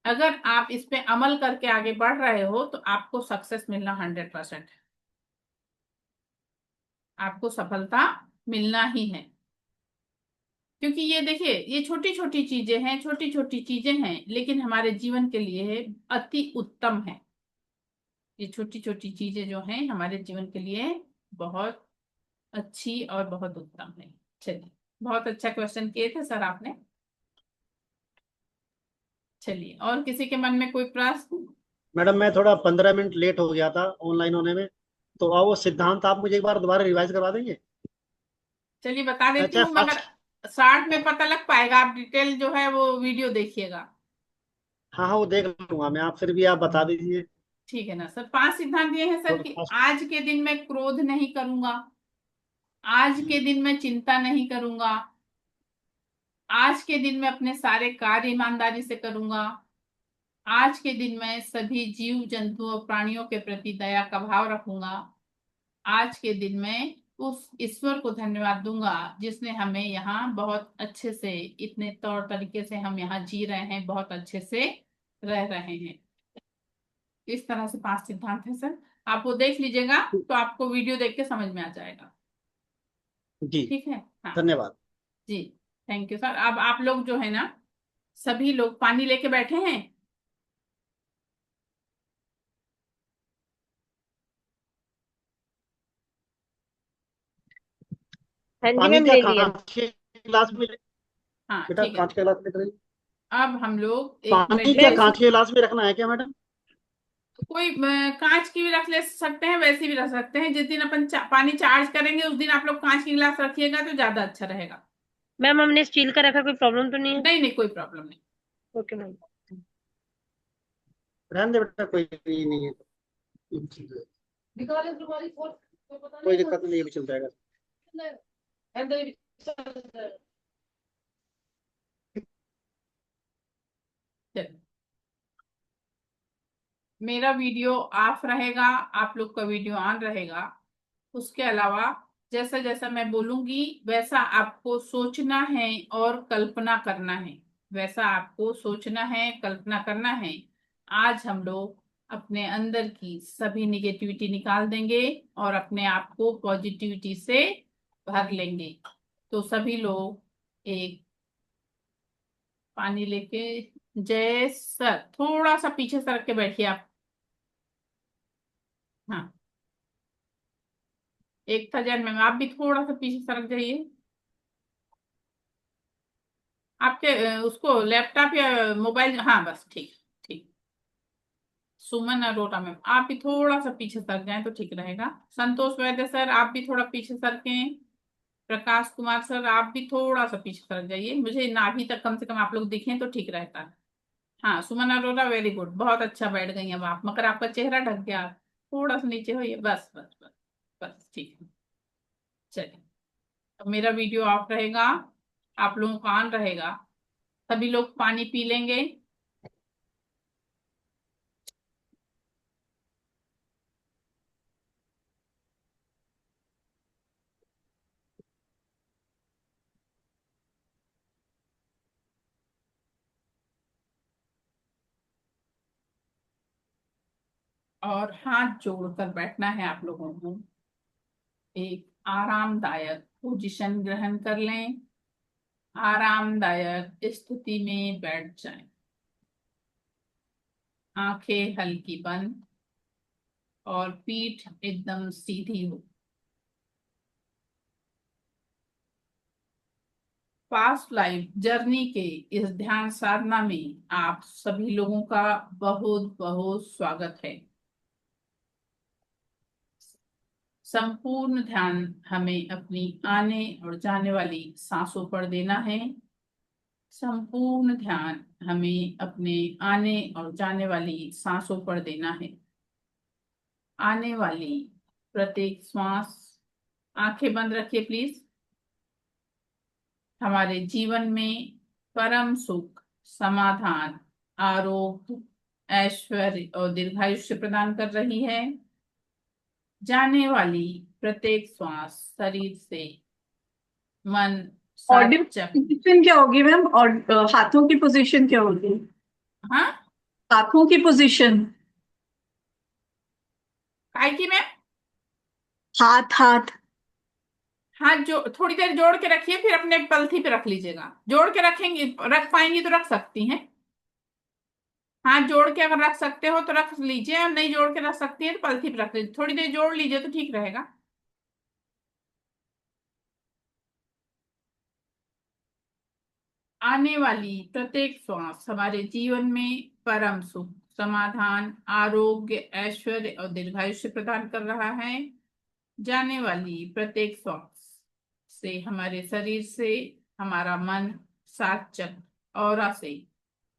S1: अगर आप इस पे अमल करके आगे बढ़ रहे हो तो आपको सक्सेस मिलना 100% है। आपको सफलता मिलना ही है। क्योंकि ये देखिए, ये छोटी छोटी चीजें हैं, छोटी छोटी चीजें हैं, लेकिन हमारे जीवन के लिए अति उत्तम है। ये छोटी छोटी चीजें जो हैं हमारे जीवन के लिए बहुत अच्छी और बहुत उत्तम है। चलिए, बहुत अच्छा क्वेश्चन किए थे सर आपने। चलिए, और किसी के मन में कोई प्रश्न?
S6: मैडम मैं थोड़ा 15 मिनट लेट हो गया था ऑनलाइन होने में, तो अब वो सिद्धांत आप मुझे एक बार दोबारा रिवाइज करवा देंगे?
S1: चलिए, बता देती
S6: अच्छा
S1: हूँ, मगर
S6: फर्स्ट।
S1: शार्ट में पता लग पाएगा। आप डिटेल जो है वो वीडियो देखिएगा।
S6: हाँ हाँ वो देख लूंगा मैं, आप फिर भी आप बता दीजिए।
S1: ठीक है ना सर? 5 सिद्धांत ये है सर
S6: थोड़ा
S1: कि
S6: फास्ट।
S1: आज के दिन मैं क्रोध नहीं करूंगा, आज के दिन मैं चिंता नहीं करूंगा, आज के दिन मैं अपने सारे कार्य ईमानदारी से करूंगा, आज के दिन मैं सभी जीव जंतुओं और प्राणियों के प्रति दया का भाव रखूंगा, आज के दिन मैं उस ईश्वर को धन्यवाद दूंगा जिसने हमें यहाँ बहुत अच्छे से, इतने तौर तरीके से हम यहाँ जी रहे हैं, बहुत अच्छे से रह रहे हैं। इस तरह से 5 सिद्धांत है सर। आप वो देख लीजिएगा तो आपको वीडियो देख के समझ में आ जाएगा।
S6: जी
S1: ठीक है। हाँ।
S6: धन्यवाद।
S1: जी। Thank you sir. अब आप लोग जो है ना, सभी लोग पानी लेके बैठे हैं?
S2: हाँ जी
S6: पानी
S2: मैम,
S6: क्या
S2: ले लिया।
S6: कांच के गिलास में
S1: हाँ
S6: बेटा,
S1: ठीक है।
S6: कांच के गिलास में करेंगे?
S1: अब हम लोग एक
S6: पानी क्या कांच
S1: मेडिटेशन।
S6: के गिलास में रखना है क्या मैडम?
S1: कोई कांच की भी रख ले सकते हैं, वैसी भी रख सकते हैं। जिस दिन अपन पानी चार्ज करेंगे उस दिन आप लोग कांच की गिलास रखिएगा तो ज्यादा अच्छा रहेगा।
S2: मैम हमने स्टील का रखा, कोई प्रॉब्लम तो नहीं है?
S1: नहीं नहीं, कोई प्रॉब्लम नहीं।
S2: Okay ma'am.
S6: रहने दे बेटा, कोई नहीं है। कोई दिक्कत नहीं है, अभी चल जाएगा।
S1: चलिए, मेरा वीडियो ऑफ रहेगा, आप लोग का वीडियो ऑन रहेगा। उसके अलावा जैसा जैसा मैं बोलूंगी वैसा आपको सोचना है और कल्पना करना है। वैसा आपको सोचना है, कल्पना करना है। आज हम लोग अपने अंदर की सभी निगेटिविटी निकाल देंगे और अपने आप को पॉजिटिविटी से भर लेंगे। तो सभी लोग एक पानी लेके, जय सर, थोड़ा सा पीछे सरक के बैठिए आप। हाँ। एक था जैन मैम, आप भी थोड़ा सा पीछे सरक जाइए। आपके उसको लैपटॉप या मोबाइल, हाँ बस ठीक। ठीक। सुमन अरोड़ा मैम, आप भी थोड़ा सा पीछे सर जाएं तो ठीक रहेगा। संतोष वैद्य सर, आप भी थोड़ा पीछे सरकें। प्रकाश कुमार सर, आप भी थोड़ा सा पीछे सरक जाइए, मुझे नाभि तक कम से कम आप लोग दिखें तो ठीक रहता है। हाँ, सुमन अरोड़ा, वेरी गुड, बहुत अच्छा बैठ गई अब आप, मगर आपका चेहरा ढक गया। थोड़ा सा नीचे होइए, बस बस बस। बस ठीक है। चलिए, अब मेरा वीडियो ऑफ रहेगा, आप लोगों का ऑन रहेगा। सभी लोग पानी पी लेंगे। और हाथ जोड़कर बैठना है आप लोगों को। एक आरामदायक पोजीशन ग्रहण कर लें। आरामदायक स्थिति में बैठ जाएं। आंखें हल्की बंद और पीठ एकदम सीधी हो। पास्ट लाइफ जर्नी के इस ध्यान साधना में आप सभी लोगों का बहुत बहुत स्वागत है। संपूर्ण ध्यान हमें अपनी आने और जाने वाली सांसों पर देना है। संपूर्ण ध्यान हमें अपने आने और जाने वाली सांसों पर देना है। आने वाली प्रत्येक श्वास, आंखें बंद रखिए प्लीज। हमारे जीवन में परम सुख, समाधान, आरोग्य, ऐश्वर्य और दीर्घायुष्य प्रदान कर रही है। जाने वाली प्रत्येक श्वास शरीर से मन,
S7: ऑडियो
S1: साचक।
S7: पोजीशन क्या होगी मैम? और हाथों की पोजीशन क्या होगी?
S1: हाँ,
S7: हाथों की पोजीशन।
S1: काय की मैम?
S7: हाथ हाथ।
S1: हाथ जो थोड़ी देर जोड़ के रखिए, फिर अपने पलथी पे रख लीजिएगा। जोड़ के रखेंगे, रख पाएंगी तो रख सकती हैं। हाथ जोड़ के अगर रख सकते हो तो रख लीजिए, और नहीं जोड़ के रख सकती है तो पलथी पे रख लीजिए। थोड़ी देर जोड़ लीजिए तो ठीक रहेगा। आने वाली प्रत्येक श्वास हमारे जीवन में परम सुख, समाधान, आरोग्य, ऐश्वर्य और दीर्घायुष्य प्रदान कर रहा है। जाने वाली प्रत्येक श्वास से हमारे शरीर से हमारा मन, साचक, ऑरा से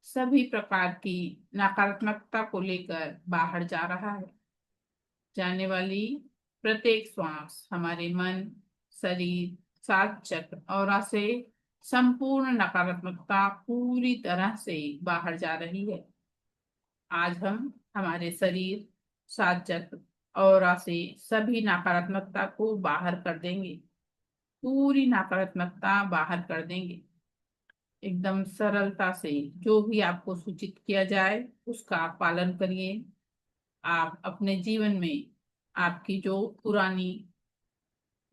S1: सभी प्रकार की नकारात्मकता को लेकर बाहर जा रहा है। जाने वाली प्रत्येक श्वास हमारे मन, शरीर, सात चक्र, ऑरा से संपूर्ण नकारात्मकता पूरी तरह से बाहर जा रही है। आज हम हमारे शरीर, सात चक्र, ऑरा से सभी नकारात्मकता को बाहर कर देंगे। पूरी नकारात्मकता बाहर कर देंगे। एकदम सरलता से जो भी आपको सूचित किया जाए उसका आप पालन करिए। आप अपने जीवन में आपकी जो पुरानी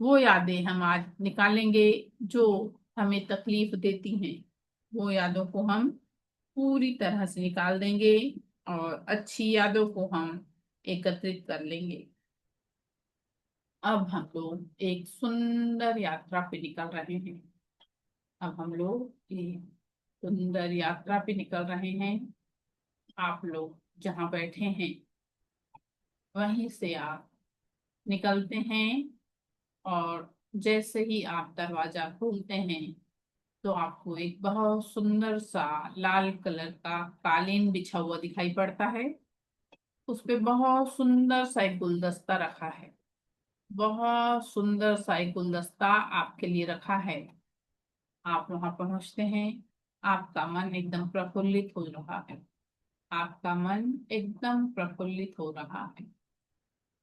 S1: वो यादें हम आज निकालेंगे जो हमें तकलीफ देती हैं, वो यादों को हम पूरी तरह से निकाल देंगे और अच्छी यादों को हम एकत्रित कर लेंगे। अब हम लोग एक सुंदर यात्रा पे निकल रहे हैं। अब हम लोग एक सुंदर यात्रा पे निकल रहे हैं। आप लोग जहाँ बैठे हैं वहीं से आप निकलते हैं, और जैसे ही आप दरवाजा खोलते हैं तो आपको एक बहुत सुंदर सा लाल कलर का कालीन बिछा हुआ दिखाई पड़ता है। उस पे बहुत सुंदर सा एक गुलदस्ता रखा है। बहुत सुंदर सा एक गुलदस्ता आपके लिए रखा है। आप वहां पहुंचते हैं, आपका मन एकदम प्रफुल्लित हो रहा है। आपका मन एकदम प्रफुल्लित हो रहा है।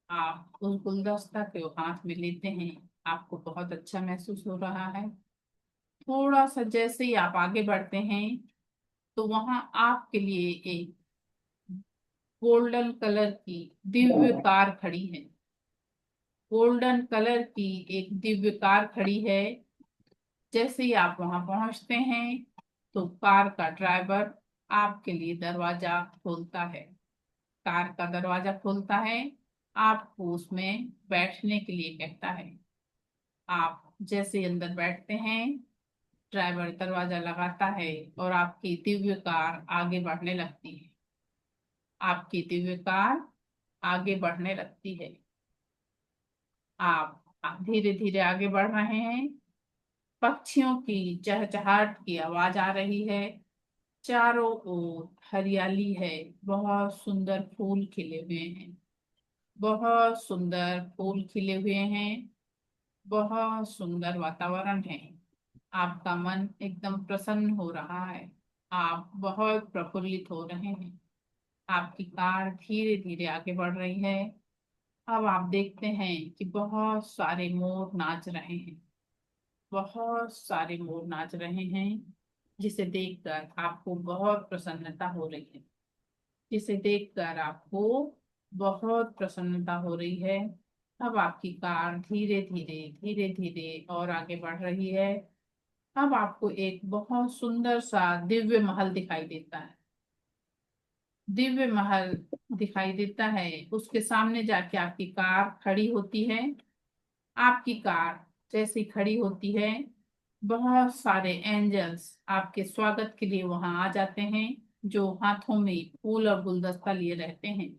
S1: आप उस गुलदस्ता को हाथ में लेते हैं, आपको बहुत अच्छा महसूस हो रहा है। थोड़ा सा जैसे ही आप आगे बढ़ते हैं तो वहां आपके लिए एक गोल्डन कलर की दिव्य कार खड़ी है। गोल्डन कलर की एक दिव्य कार खड़ी है। जैसे ही आप वहां पहुंचते हैं तो कार का ड्राइवर आपके लिए दरवाजा खोलता है। कार का दरवाजा खोलता है, आपको उसमें बैठने के लिए कहता है। आप जैसे अंदर बैठते हैं, ड्राइवर दरवाजा लगाता है और आपकी दिव्य कार आगे बढ़ने लगती है। आपकी दिव्य कार आगे बढ़ने लगती है। आप धीरे धीरे आगे बढ़ रहे हैं। पक्षियों की चहचहाट की आवाज आ रही है। चारों ओर हरियाली है। बहुत सुंदर फूल खिले हुए हैं। बहुत सुंदर फूल खिले हुए हैं। बहुत सुंदर वातावरण है। आपका मन एकदम प्रसन्न हो रहा है। आप बहुत प्रफुल्लित हो रहे हैं। आपकी कार धीरे धीरे आगे बढ़ रही है। अब आप देखते हैं कि बहुत सारे मोर नाच रहे हैं। बहुत सारे मोर नाच रहे हैं, जिसे देखकर आपको बहुत प्रसन्नता हो रही है। जिसे देखकर आपको बहुत प्रसन्नता हो रही है। अब आपकी कार धीरे धीरे धीरे धीरे और आगे बढ़ रही है। अब आपको एक बहुत सुंदर सा दिव्य महल दिखाई देता है। दिव्य महल दिखाई देता है। उसके सामने जाके आपकी कार खड़ी होती है। आपकी कार जैसी खड़ी होती है बहुत सारे एंजल्स आपके स्वागत के लिए वहां आ जाते हैं, जो हाथों में फूल और गुलदस्ता लिए रहते हैं।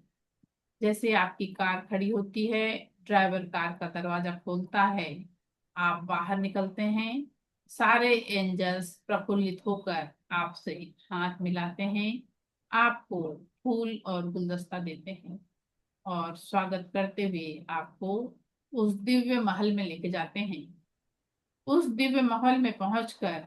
S1: जैसे आपकी कार खड़ी होती है, ड्राइवर कार का दरवाजा खोलता है, आप बाहर निकलते हैं, सारे एंजल्स प्रफुल्लित होकर आपसे हाथ मिलाते हैं, आपको फूल और गुलदस्ता देते हैं और स्वागत करते हुए आपको उस दिव्य महल में लेके जाते हैं। उस दिव्य महल में पहुंचकर,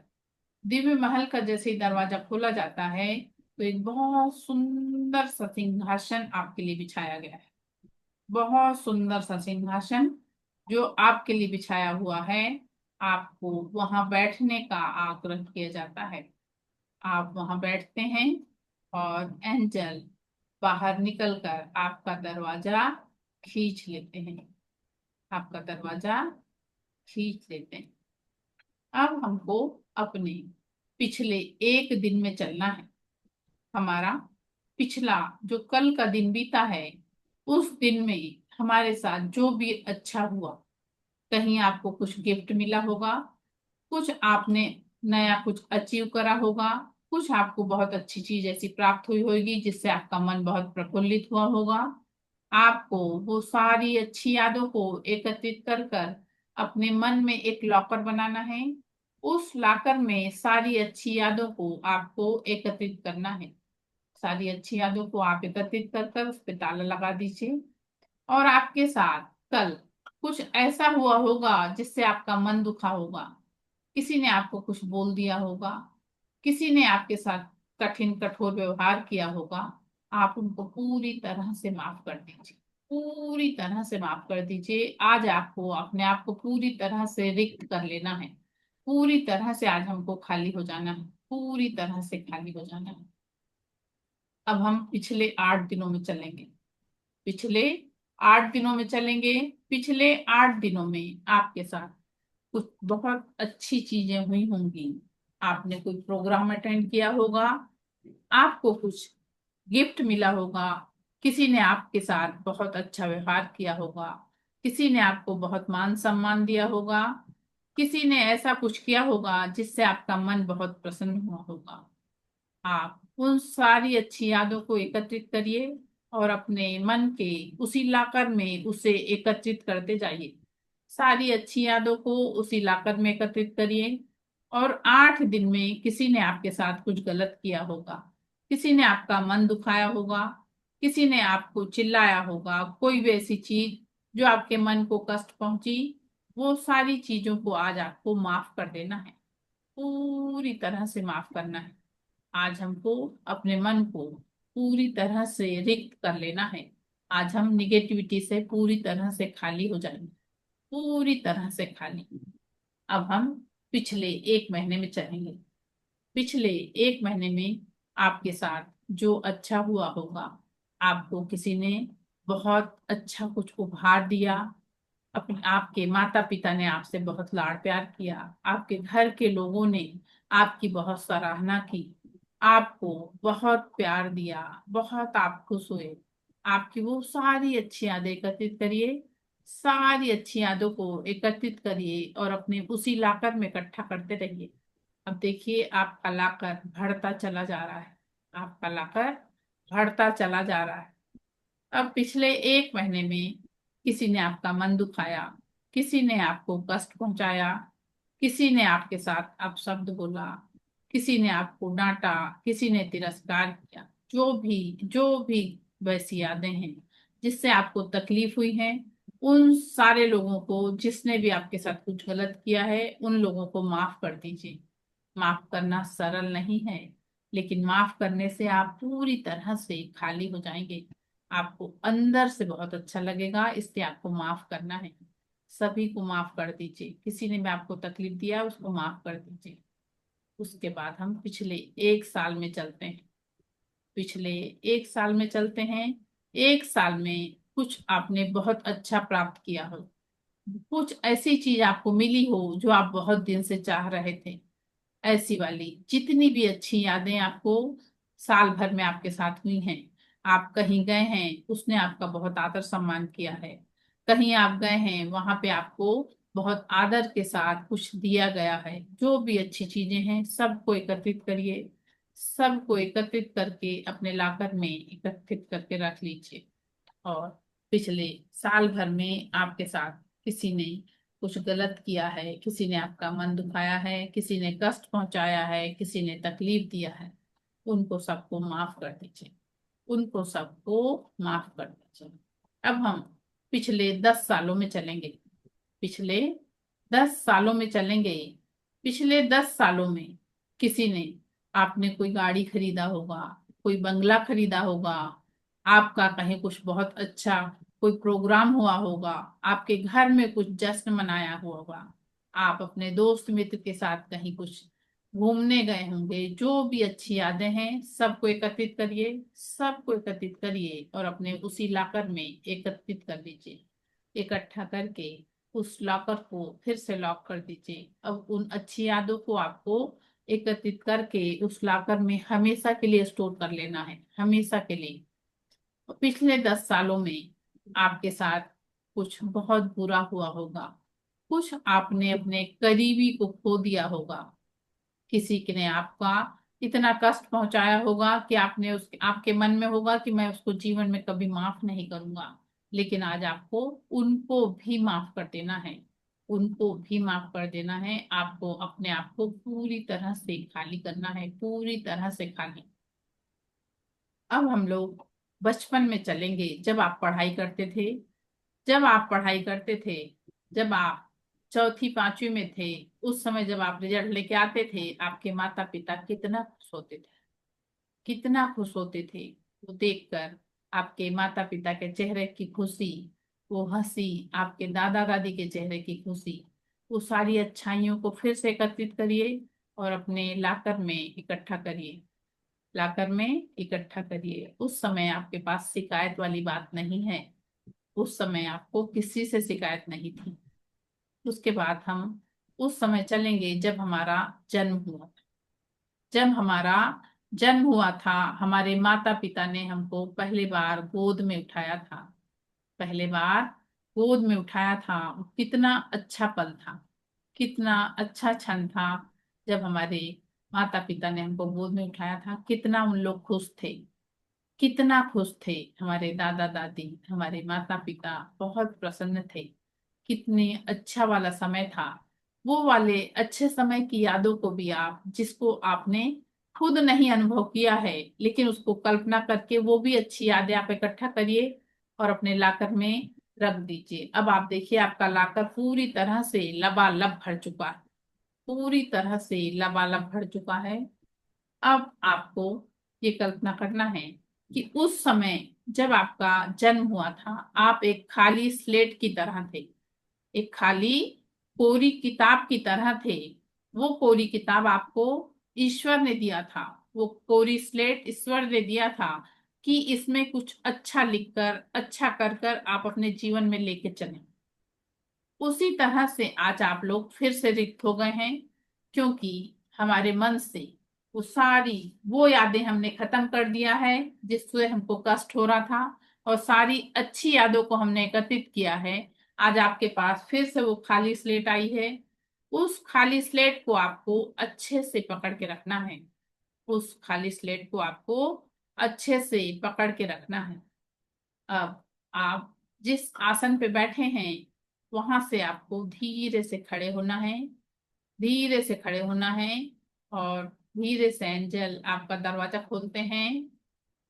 S1: दिव्य महल का जैसे ही दरवाजा खोला जाता है, तो एक बहुत सुंदर सा सिंहासन आपके लिए बिछाया गया है। बहुत सुंदर सा सिंहासन जो आपके लिए बिछाया हुआ है। आपको वहां बैठने का आग्रह किया जाता है। आप वहां बैठते हैं और एंजल बाहर निकलकर आपका दरवाजा खींच लेते हैं। आपका दरवाजा खींच लेते हैं। अब हमको अपने पिछले एक दिन में चलना है। हमारा पिछला जो कल का दिन बीता है, उस दिन में हमारे साथ जो भी अच्छा हुआ, कहीं आपको कुछ गिफ्ट मिला होगा, कुछ आपने नया कुछ अचीव करा होगा, कुछ आपको बहुत अच्छी चीज ऐसी प्राप्त हुई होगी जिससे आपका मन बहुत प्रफुल्लित हुआ होगा। आपको वो सारी अच्छी यादों को एकत्रित कर कर अपने मन में एक लॉकर बनाना है। उस लॉकर में सारी अच्छी यादों को आपको एकत्रित करना है। सारी अच्छी यादों को आप एकत्रित कर कर उस पे ताला लगा दीजिए। और आपके साथ कल कुछ ऐसा हुआ होगा जिससे आपका मन दुखा होगा। किसी ने आपको कुछ बोल दिया होगा, किसी ने आपके साथ कठिन कठोर व्यवहार किया होगा। आप उनको पूरी तरह से माफ कर दीजिए। पूरी तरह से माफ कर दीजिए। आज आपको अपने आप को पूरी तरह से रिक्त कर लेना है। पूरी तरह से आज हमको खाली हो जाना है। पूरी तरह से खाली हो जाना है। अब हम पिछले 8 दिनों में चलेंगे। पिछले 8 दिनों में चलेंगे। पिछले 8 दिनों में आपके साथ कुछ बहुत अच्छी चीजें हुई होंगी। आपने कोई प्रोग्राम अटेंड किया होगा, आपको कुछ गिफ्ट मिला होगा, किसी ने आपके साथ बहुत अच्छा व्यवहार किया होगा, किसी ने आपको बहुत मान सम्मान दिया होगा, किसी ने ऐसा कुछ किया होगा जिससे आपका मन बहुत प्रसन्न हुआ होगा। आप उन सारी अच्छी यादों को एकत्रित करिए और अपने मन के उसी लॉकर में उसे एकत्रित करते जाइए। सारी अच्छी यादों को उसी लॉकर में एकत्रित करिए। और 8 दिन में किसी ने आपके साथ कुछ गलत किया होगा, किसी ने आपका मन दुखाया होगा, किसी ने आपको चिल्लाया होगा, कोई भी ऐसी चीज जो आपके मन को कष्ट पहुंची, वो सारी चीजों को आज आपको माफ कर देना है। पूरी तरह से माफ करना है। आज हमको अपने मन को पूरी तरह से रिक्त कर लेना है। आज हम निगेटिविटी से पूरी तरह से खाली हो जाएंगे। पूरी तरह से खाली। अब हम पिछले 1 महीने में चलेंगे। पिछले 1 महीने में आपके साथ जो अच्छा हुआ होगा, आपको किसी ने बहुत अच्छा कुछ उपहार दिया, अपने आपके माता पिता ने आपसे बहुत लाड़ प्यार किया, आपके घर के लोगों ने आपकी बहुत सराहना की, आपको बहुत प्यार दिया, बहुत आप खुश हुए। आपकी वो सारी अच्छी यादें एकत्रित करिए। सारी अच्छी यादों को एकत्रित करिए और अपने उसी लॉकर में इकट्ठा करते रहिए। अब देखिए आपका लॉकर बढ़ता चला जा रहा है। आपका लॉकर बढ़ता चला जा रहा है। अब पिछले 1 महीने में किसी ने आपका मन दुखाया, किसी ने आपको कष्ट पहुंचाया, किसी ने आपके साथ अपशब्द बोला, किसी ने आपको डांटा, किसी ने तिरस्कार किया, जो भी वैसी यादें हैं जिससे आपको तकलीफ हुई है, उन सारे लोगों को, जिसने भी आपके साथ कुछ गलत किया है, उन लोगों को माफ कर दीजिए। माफ करना सरल नहीं है, लेकिन माफ करने से आप पूरी तरह से खाली हो जाएंगे। आपको अंदर से बहुत अच्छा लगेगा, इसलिए आपको माफ करना है। सभी को माफ कर दीजिए। किसी ने भी आपको तकलीफ दिया उसको माफ कर दीजिए। उसके बाद हम पिछले 1 साल में चलते हैं। पिछले 1 साल में चलते हैं। 1 साल में कुछ आपने बहुत अच्छा प्राप्त किया हो, कुछ ऐसी चीज आपको मिली हो जो आप बहुत दिन से चाह रहे थे। ऐसी वाली जितनी भी अच्छी यादें आपको साल भर में आपके साथ हुई हैं। आप कहीं गए हैं, उसने आपका बहुत आदर सम्मान किया है। कहीं आप गए हैं, वहां पे आपको बहुत आदर के साथ कुछ दिया गया है। जो भी अच्छी चीजें हैं सबको एकत्रित करिए, सबको एकत्रित करके अपने लॉकर में एकत्रित करके रख लीजिए। और पिछले साल भर में आपके साथ किसी ने कुछ गलत किया है, किसी ने आपका मन दुखाया है, किसी ने कष्ट पहुंचाया है, किसी ने तकलीफ दिया है, उनको सबको माफ कर दीजिए, उनको सबको माफ कर दीजिए। अब हम पिछले 10 सालों में चलेंगे, पिछले 10 सालों में चलेंगे। पिछले 10 सालों में किसी ने, आपने कोई गाड़ी खरीदा होगा, कोई बंगला खरीदा होगा, आपका कहीं कुछ बहुत अच्छा कोई प्रोग्राम हुआ होगा, आपके घर में कुछ जश्न मनाया हुआ होगा, आप अपने दोस्त मित्र के साथ कहीं कुछ घूमने गए होंगे। जो भी अच्छी यादें हैं सबको एकत्रित करिए, सबको एकत्रित करिए और अपने उसी लॉकर में एकत्रित कर लीजिए। इकट्ठा करके उस लॉकर को फिर से लॉक कर दीजिए। अब उन अच्छी यादों को आपको एकत्रित करके उस लॉकर में हमेशा के लिए स्टोर कर लेना है, हमेशा के लिए। पिछले 10 सालों में आपके साथ कुछ बहुत बुरा हुआ होगा, कुछ आपने अपने करीबी को खो दिया होगा, किसी ने आपका इतना कष्ट पहुंचाया होगा कि आपने उस आपके मन में होगा कि मैं उसको जीवन में कभी माफ नहीं करूंगा। लेकिन आज आपको उनको भी माफ कर देना है, उनको भी माफ कर देना है। आपको अपने आप को पूरी तरह से खाली करना है, पूरी तरह से खाली। अब हम लोग बचपन में चलेंगे, जब आप पढ़ाई करते थे, जब आप पढ़ाई करते थे, जब आप चौथी पांचवी में थे, उस समय जब आप रिजल्ट लेके आते थे, आपके माता पिता कितना खुश होते थे, कितना खुश होते थे। वो देखकर आपके माता पिता के चेहरे की खुशी, वो हंसी, आपके दादा दादी के चेहरे की खुशी, वो सारी अच्छाइयों को फिर से एकत्रित करिए और अपने लाकर में इकट्ठा करिए, लाकर में इकट्ठा करिए। उस समय आपके पास शिकायत वाली बात नहीं है, उस समय आपको किसी से शिकायत नहीं थी। उसके बाद हम उस समय चलेंगे जब हमारा जन्म हुआ था। जब हमारा जन्म हुआ था, हमारे माता पिता ने हमको पहली बार गोद में उठाया था, पहले बार गोद में उठाया था। कितना अच्छा पल था, कितना अच्छा क्षण था जब हमारे माता पिता ने हमको गोद में उठाया था। कितना उन लोग खुश थे, कितना खुश थे। हमारे दादा दादी, हमारे माता पिता बहुत प्रसन्न थे। कितने अच्छा वाला समय था। वो वाले अच्छे समय की यादों को भी आप, जिसको आपने खुद नहीं अनुभव किया है, लेकिन उसको कल्पना करके वो भी अच्छी यादें आप इकट्ठा करिए और अपने लाकर में रख दीजिए। अब आप देखिए, आपका लाकर पूरी तरह से लबालब भर चुका है, पूरी तरह से लबालब भर चुका है। अब आपको ये कल्पना करना है कि उस समय जब आपका जन्म हुआ था, आप एक खाली स्लेट की तरह थे, एक खाली कोरी किताब की तरह थे। वो कोरी किताब आपको ईश्वर ने दिया था, वो कोरी स्लेट ईश्वर ने दिया था कि इसमें कुछ अच्छा लिखकर, अच्छा कर कर आप अपने जीवन में लेके चलें। उसी तरह से आज आप लोग फिर से रिक्त हो गए हैं, क्योंकि हमारे मन से वो सारी वो यादें हमने खत्म कर दिया है जिससे हमको कष्ट हो रहा था, और सारी अच्छी यादों को हमने एकत्रित किया है। आज आपके पास फिर से वो खाली स्लेट आई है। उस खाली स्लेट को आपको अच्छे से पकड़ के रखना है, उस खाली स्लेट को आपको अच्छे से पकड़ के रखना है। अब आप जिस आसन पे बैठे हैं वहां से आपको धीरे से खड़े होना है, धीरे से खड़े होना है। और धीरे से एंजल आपका दरवाजा खोलते हैं।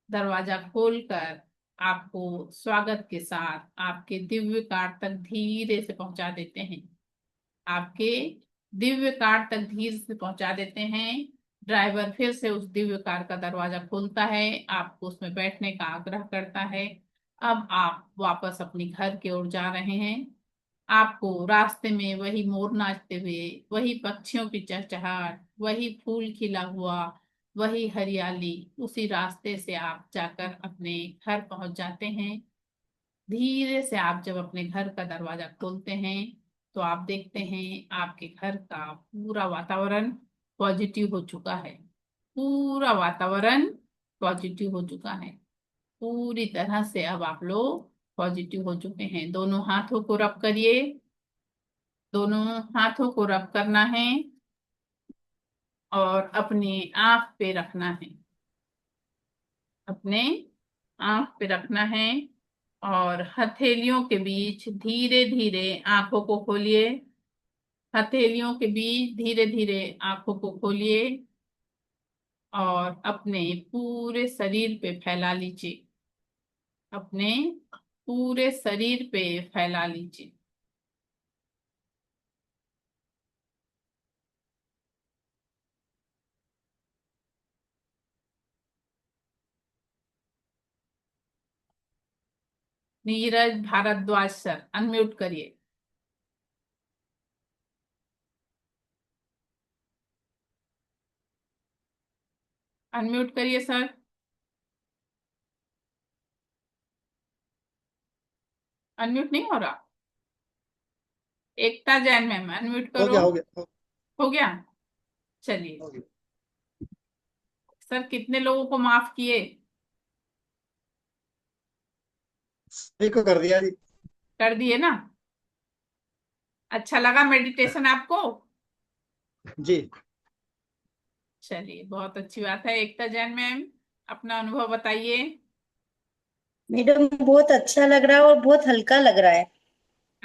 S1: दरवाजा खोलकर आपको स्वागत के साथ आपके दिव्य कार तक धीरे से पहुंचा देते हैं, आपके दिव्य कार तक धीरे से पहुंचा देते हैं। ड्राइवर फिर से उस दिव्य कार का दरवाजा खोलता है, आपको उसमें बैठने का आग्रह करता है। अब आप वापस अपनी घर की ओर जा रहे हैं। आपको रास्ते में वही मोर नाचते हुए, वही पक्षियों की चहचहाट, वही फूल खिला हुआ, वही हरियाली, उसी रास्ते से आप जाकर अपने घर पहुंच जाते हैं। धीरे से आप जब अपने घर का दरवाजा खोलते हैं तो आप देखते हैं आपके घर का पूरा वातावरण पॉजिटिव हो चुका है, पूरा वातावरण पॉजिटिव हो चुका है। पूरी तरह से अब आप लोग पॉजिटिव हो चुके हैं। दोनों हाथों को रब करिए, दोनों हाथों को रब करना है और अपने आंख पे रखना है। अपने आंख पे रखना है और हथेलियों के बीच धीरे धीरे आंखों को खोलिए। हथेलियों के बीच धीरे धीरे आंखों को खोलिए और अपने पूरे शरीर पे फैला लीजिए। अपने पूरे शरीर पे फैला लीजिए। नीरज भारद्वाज सर, अनम्यूट करिए। अनम्यूट करिए सर। अनम्यूट नहीं हो रहा। एकता जैन मैम, अनम्यूट
S6: हो
S1: करो।
S6: गया हो गया
S1: हो गया। चलिए
S6: हो गया।
S1: सर, कितने लोगों को माफ किए?
S6: सभी को कर दिया जी।
S1: कर दिए ना? अच्छा लगा मेडिटेशन आपको?
S6: जी।
S1: चलिए, बहुत अच्छी बात है। एकता जैन मैम, अपना अनुभव बताइए।
S8: मैडम बहुत अच्छा लग रहा है और बहुत हल्का लग रहा है।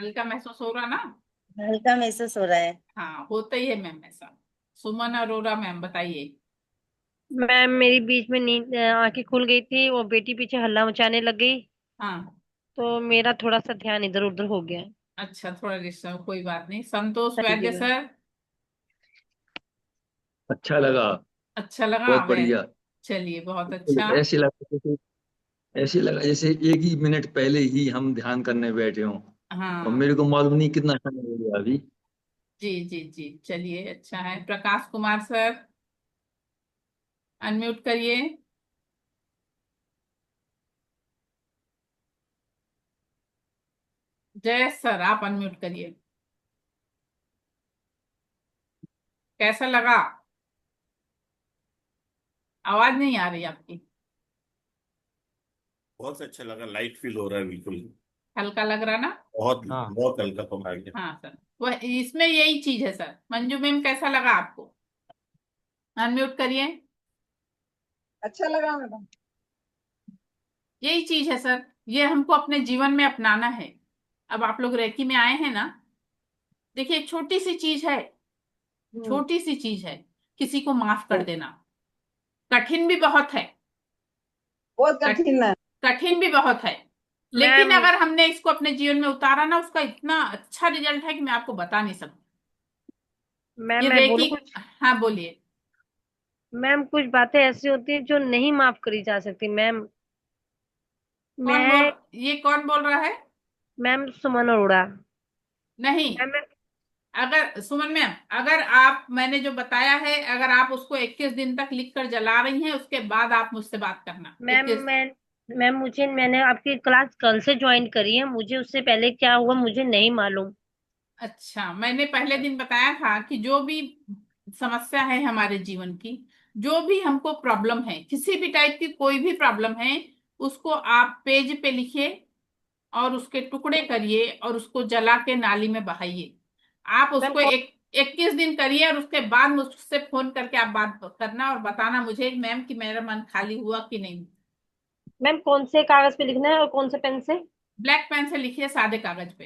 S1: हल्का महसूस हो रहा ना?
S8: हल्का महसूस हो रहा है।
S1: हाँ, होता ही है मैम ऐसा। सुमन अरोरा मैम, बताइए।
S2: मैम मेरी बीच में नींद आंखें खुल गई थी और बेटी पीछे हल्ला मचाने लग गई,
S1: हाँ।
S2: तो मेरा थोड़ा सा ध्यान इधर उधर हो गया।
S1: अच्छा, थोड़ा डिस्टर्ब, कोई बात नहीं। संतोष
S2: हाँ जी
S1: वैद्य
S2: मैम।
S1: सर।
S5: अच्छा लगा।
S1: अच्छा लगा
S5: बहुत
S1: वै
S5: बढ़िया।
S1: चलिए, बहुत अच्छा।
S5: ऐसे लगा जैसे एक ही मिनट पहले ही हम ध्यान करने बैठे हों, और
S1: हाँ।
S5: मेरे को मालूम नहीं कितना समय हो गया अभी।
S1: जी जी जी, चलिए, अच्छा है। प्रकाश कुमार सर, अनम्यूट करिए। जय सर, आप अनम्यूट करिए। कैसा लगा? आवाज नहीं आ रही आपकी।
S9: बहुत अच्छा लगा, लाइट फील हो रहा है बिल्कुल।
S1: हल्का लग रहा ना?
S9: बहुत
S3: हाँ।
S9: बहुत हल्का पकड़ गया।
S1: हाँ सर, वह इसमें यही चीज है सर। मंजू मैम, कैसा लगा आपको? अनम्यूट करिए।
S7: अच्छा लगा मैडम।
S1: यही चीज है सर, ये हमको अपने जीवन में अपनाना है। अब आप लोग रेकी में आए हैं ना, देखिए, छोटी सी चीज है। छोटी सी चीज है, किसी को माफ कर देना। कठिन भी बहुत है।
S7: बहुत
S1: कठ-
S7: कठिन है।
S1: कठिन भी बहुत है। लेकिन
S2: मैम
S1: अगर हमने इसको अपने जीवन में उतारा ना, उसका इतना अच्छा रिजल्ट है कि मैं आपको बता नहीं सकती।
S2: मैम
S1: ये
S2: मैं बोलूँ
S1: रेकी।
S2: कुछ?
S1: हाँ, बोलिए।
S2: मैम कुछ बातें ऐसी होती है जो नहीं माफ करी जा सकती मैम। मैं
S1: ये कौन बोल रहा है?
S2: मैम सुमन अरोड़ा।
S1: नहीं।
S2: मैम
S1: अगर सुमन मैम, अगर आप, मैंने जो बताया है, अगर आप उसको 21 दिन तक लिख कर जला रही हैं, उसके बाद आप मुझसे बात करना।
S2: मैम
S1: 21।
S2: मैं मैम मैंने आपकी क्लास कल से ज्वाइन करी है, मुझे उससे पहले क्या हुआ मुझे नहीं मालूम।
S1: अच्छा, मैंने पहले दिन बताया था कि जो भी समस्या है हमारे जीवन की, जो भी हमको प्रॉब्लम है, किसी भी टाइप की कोई भी प्रॉब्लम है, उसको आप पेज पे लिखिए और उसके टुकड़े करिए और उसको जला के नाली में बहाइए। आप
S2: मैम
S1: उसको
S2: कौन
S1: 21 दिन करिए और उसके बाद मुझसे फोन करके आप बात करना और बताना मुझे, मैम, कि मेरा मन खाली हुआ कि नहीं।
S2: मैम कौन से कागज पे लिखना है और कौन से पेन से?
S1: ब्लैक पेन से लिखिए, सादे कागज पे।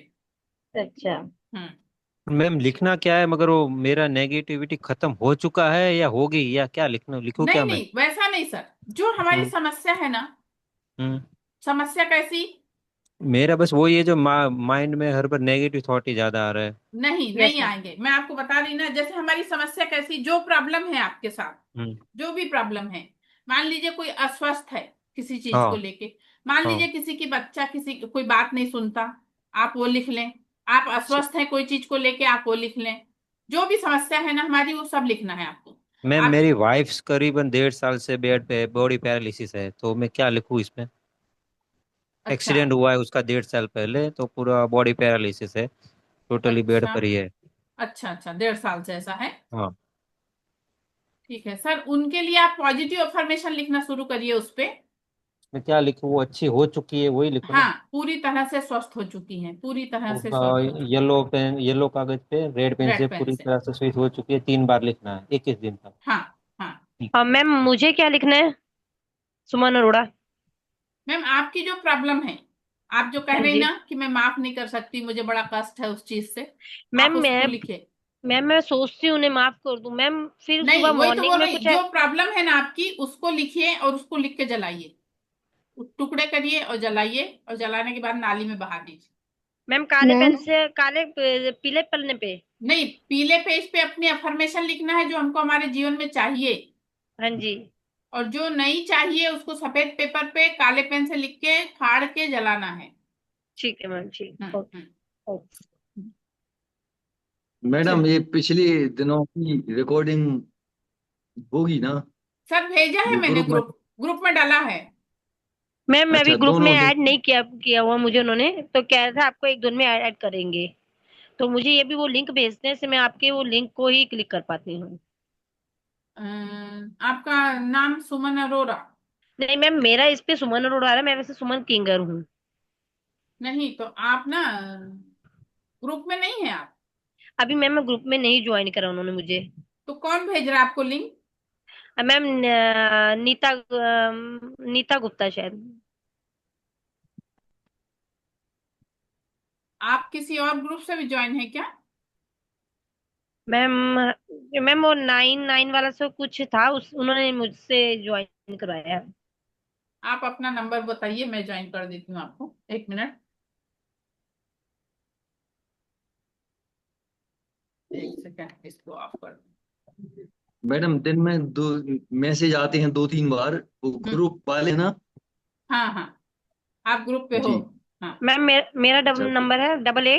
S2: अच्छा।
S1: हम्म।
S3: मैम लिखना क्या है, मगर वो मेरा नेगेटिविटी खत्म हो चुका है या हो गई, या क्या लिखना, लिखूं
S1: नहीं
S3: क्या मैं?
S1: नहीं, वैसा नहीं सर। जो हमारी
S3: हम्म।
S1: समस्या है ना,
S3: हम्म।
S1: समस्या कैसी?
S3: मेरा बस वही है जो माइंड में हर बार नेगेटिव थॉट ही ज्यादा आ रहा है।
S1: नहीं
S2: यस
S1: नहीं
S2: मैम।
S1: आएंगे। मैं आपको बता रही ना, जैसे हमारी समस्या कैसी, जो प्रॉब्लम है आपके साथ,
S3: हम्म।
S1: जो भी प्रॉब्लम है। मान लीजिए कोई अस्वस्थ है किसी चीज को
S3: हाँ।
S1: लेके। मान
S3: हाँ।
S1: लीजिए किसी की बच्चा किसी कोई बात नहीं सुनता, आप वो लिख लें। आप अस्वस्थ हैं कोई चीज को लेके, आप वो लिख लें। जो भी समस्या है ना हमारी, वो सब लिखना है आपको।
S3: मैम
S1: आप।
S3: मेरी वाइफ करीबन 1.5 साल से बेड पे, बॉडी पैरालिसिस है, तो मैं क्या लिखूं इसमें?
S1: अच्छा।
S3: एक्सीडेंट हुआ है उसका 1.5 साल पहले, तो पूरा बॉडी पैरालिसिस है, टोटली बेड
S1: अच्छा
S3: पर ही है।
S1: अच्छा अच्छा, 1.5 साल से ऐसा है?
S3: हाँ।
S1: ठीक है सर, उनके लिए आप पॉजिटिव अफर्मेशन लिखना शुरू करिए उस पे।
S3: मैं क्या लिखूं, वो अच्छी हो चुकी है वही लिखूं ना?
S1: हाँ, पूरी तरह से स्वस्थ हो चुकी हैं, पूरी तरह से स्वस्थ हो चुकी
S3: येलो पेन, येलो कागज पे रेड पेन से
S1: रेड पेन
S3: पूरी
S1: से।
S3: तरह से स्विच हो चुकी है, 3 बार लिखना है 21 दिन तक।
S1: हाँ हाँ।
S2: मैम मुझे क्या लिखना है? सुमन अरोड़ा।
S1: मैम आपकी जो प्रॉब्लम है, आप जो कह
S2: हाँ
S1: रही
S2: जी
S1: ना कि मैं माफ नहीं कर सकती, मुझे बड़ा कष्ट है उस चीज से,
S2: मैम।
S1: आप उसको लिखे।
S2: मैं सोचती हूँ उन्हें माफ कर दूं मैम, फिर
S1: नहीं,
S2: सुबह
S1: वही तो
S2: मॉर्निंग
S1: बोल
S2: में
S1: रही,
S2: कुछ
S1: जो प्रॉब्लम है ना आपकी उसको लिखिए और उसको लिख के जलाइए, टुकड़े करिए और जलाइए, और जलाने के बाद नाली में बहा दीजिए।
S2: मैम काले पेन से, काले पीले पन्ने पे।
S1: नहीं, पीले पेज पे अपनी अफर्मेशन लिखना है जो हमको हमारे जीवन में चाहिए,
S2: हाँ जी
S1: और जो नहीं चाहिए उसको सफेद पेपर पे काले पेन से लिख के फाड़ के जलाना है।
S2: ठीक है मैम, ठीक। ओके
S1: हम्म।
S2: ओके।
S5: मैडम
S1: चल
S5: ये पिछले दिनों की रिकॉर्डिंग होगी ना?
S1: सर, भेजा है
S5: वो
S1: मैंने,
S5: ग्रुप में।
S1: ग्रुप में डाला है।
S2: मैम मैं अभी
S5: अच्छा,
S2: ग्रुप में
S5: दोनों
S2: ऐड
S5: दिन।
S2: नहीं किया हुआ मुझे, उन्होंने तो कह रहा था आपको 1 दिन में ऐड करेंगे, तो मुझे ये भी वो लिंक भेजने से मैं आपके वो लिंक को ही क्लिक कर पाती हूँ।
S1: आपका नाम सुमन अरोड़ा?
S2: नहीं मैम, मेरा इस पे सुमन अरोड़ा आ रहा है, मैं वैसे सुमन किंगर हूँ।
S1: नहीं तो आप ना ग्रुप में नहीं है आप?
S2: अभी मैम मैं ग्रुप में नहीं ज्वाइन करा उन्होंने मुझे।
S1: तो कौन भेज रहा है आपको लिंक?
S2: मैम नीता गुप्ता शायद।
S1: आप किसी और ग्रुप से भी ज्वाइन है क्या?
S2: मैम मैम वो 9 वाला से कुछ था, उस उन्होंने मुझसे ज्वाइन करवाया है।
S1: आप अपना नंबर बताइए, मैं ज्वाइन कर देती हूँ आपको, 1 मिनट, एक सेकंड, इसको ऑफ कर दूं।
S5: मैडम दिन में 2 मैसेज आते हैं 2-3 बार, वो
S1: हम्म,
S5: ग्रुप वाले ना?
S1: हाँ हाँ, आप ग्रुप पे हो?
S5: जी।
S1: हाँ।
S2: मैम मेरा
S5: अच्छा,
S2: नंबर है 88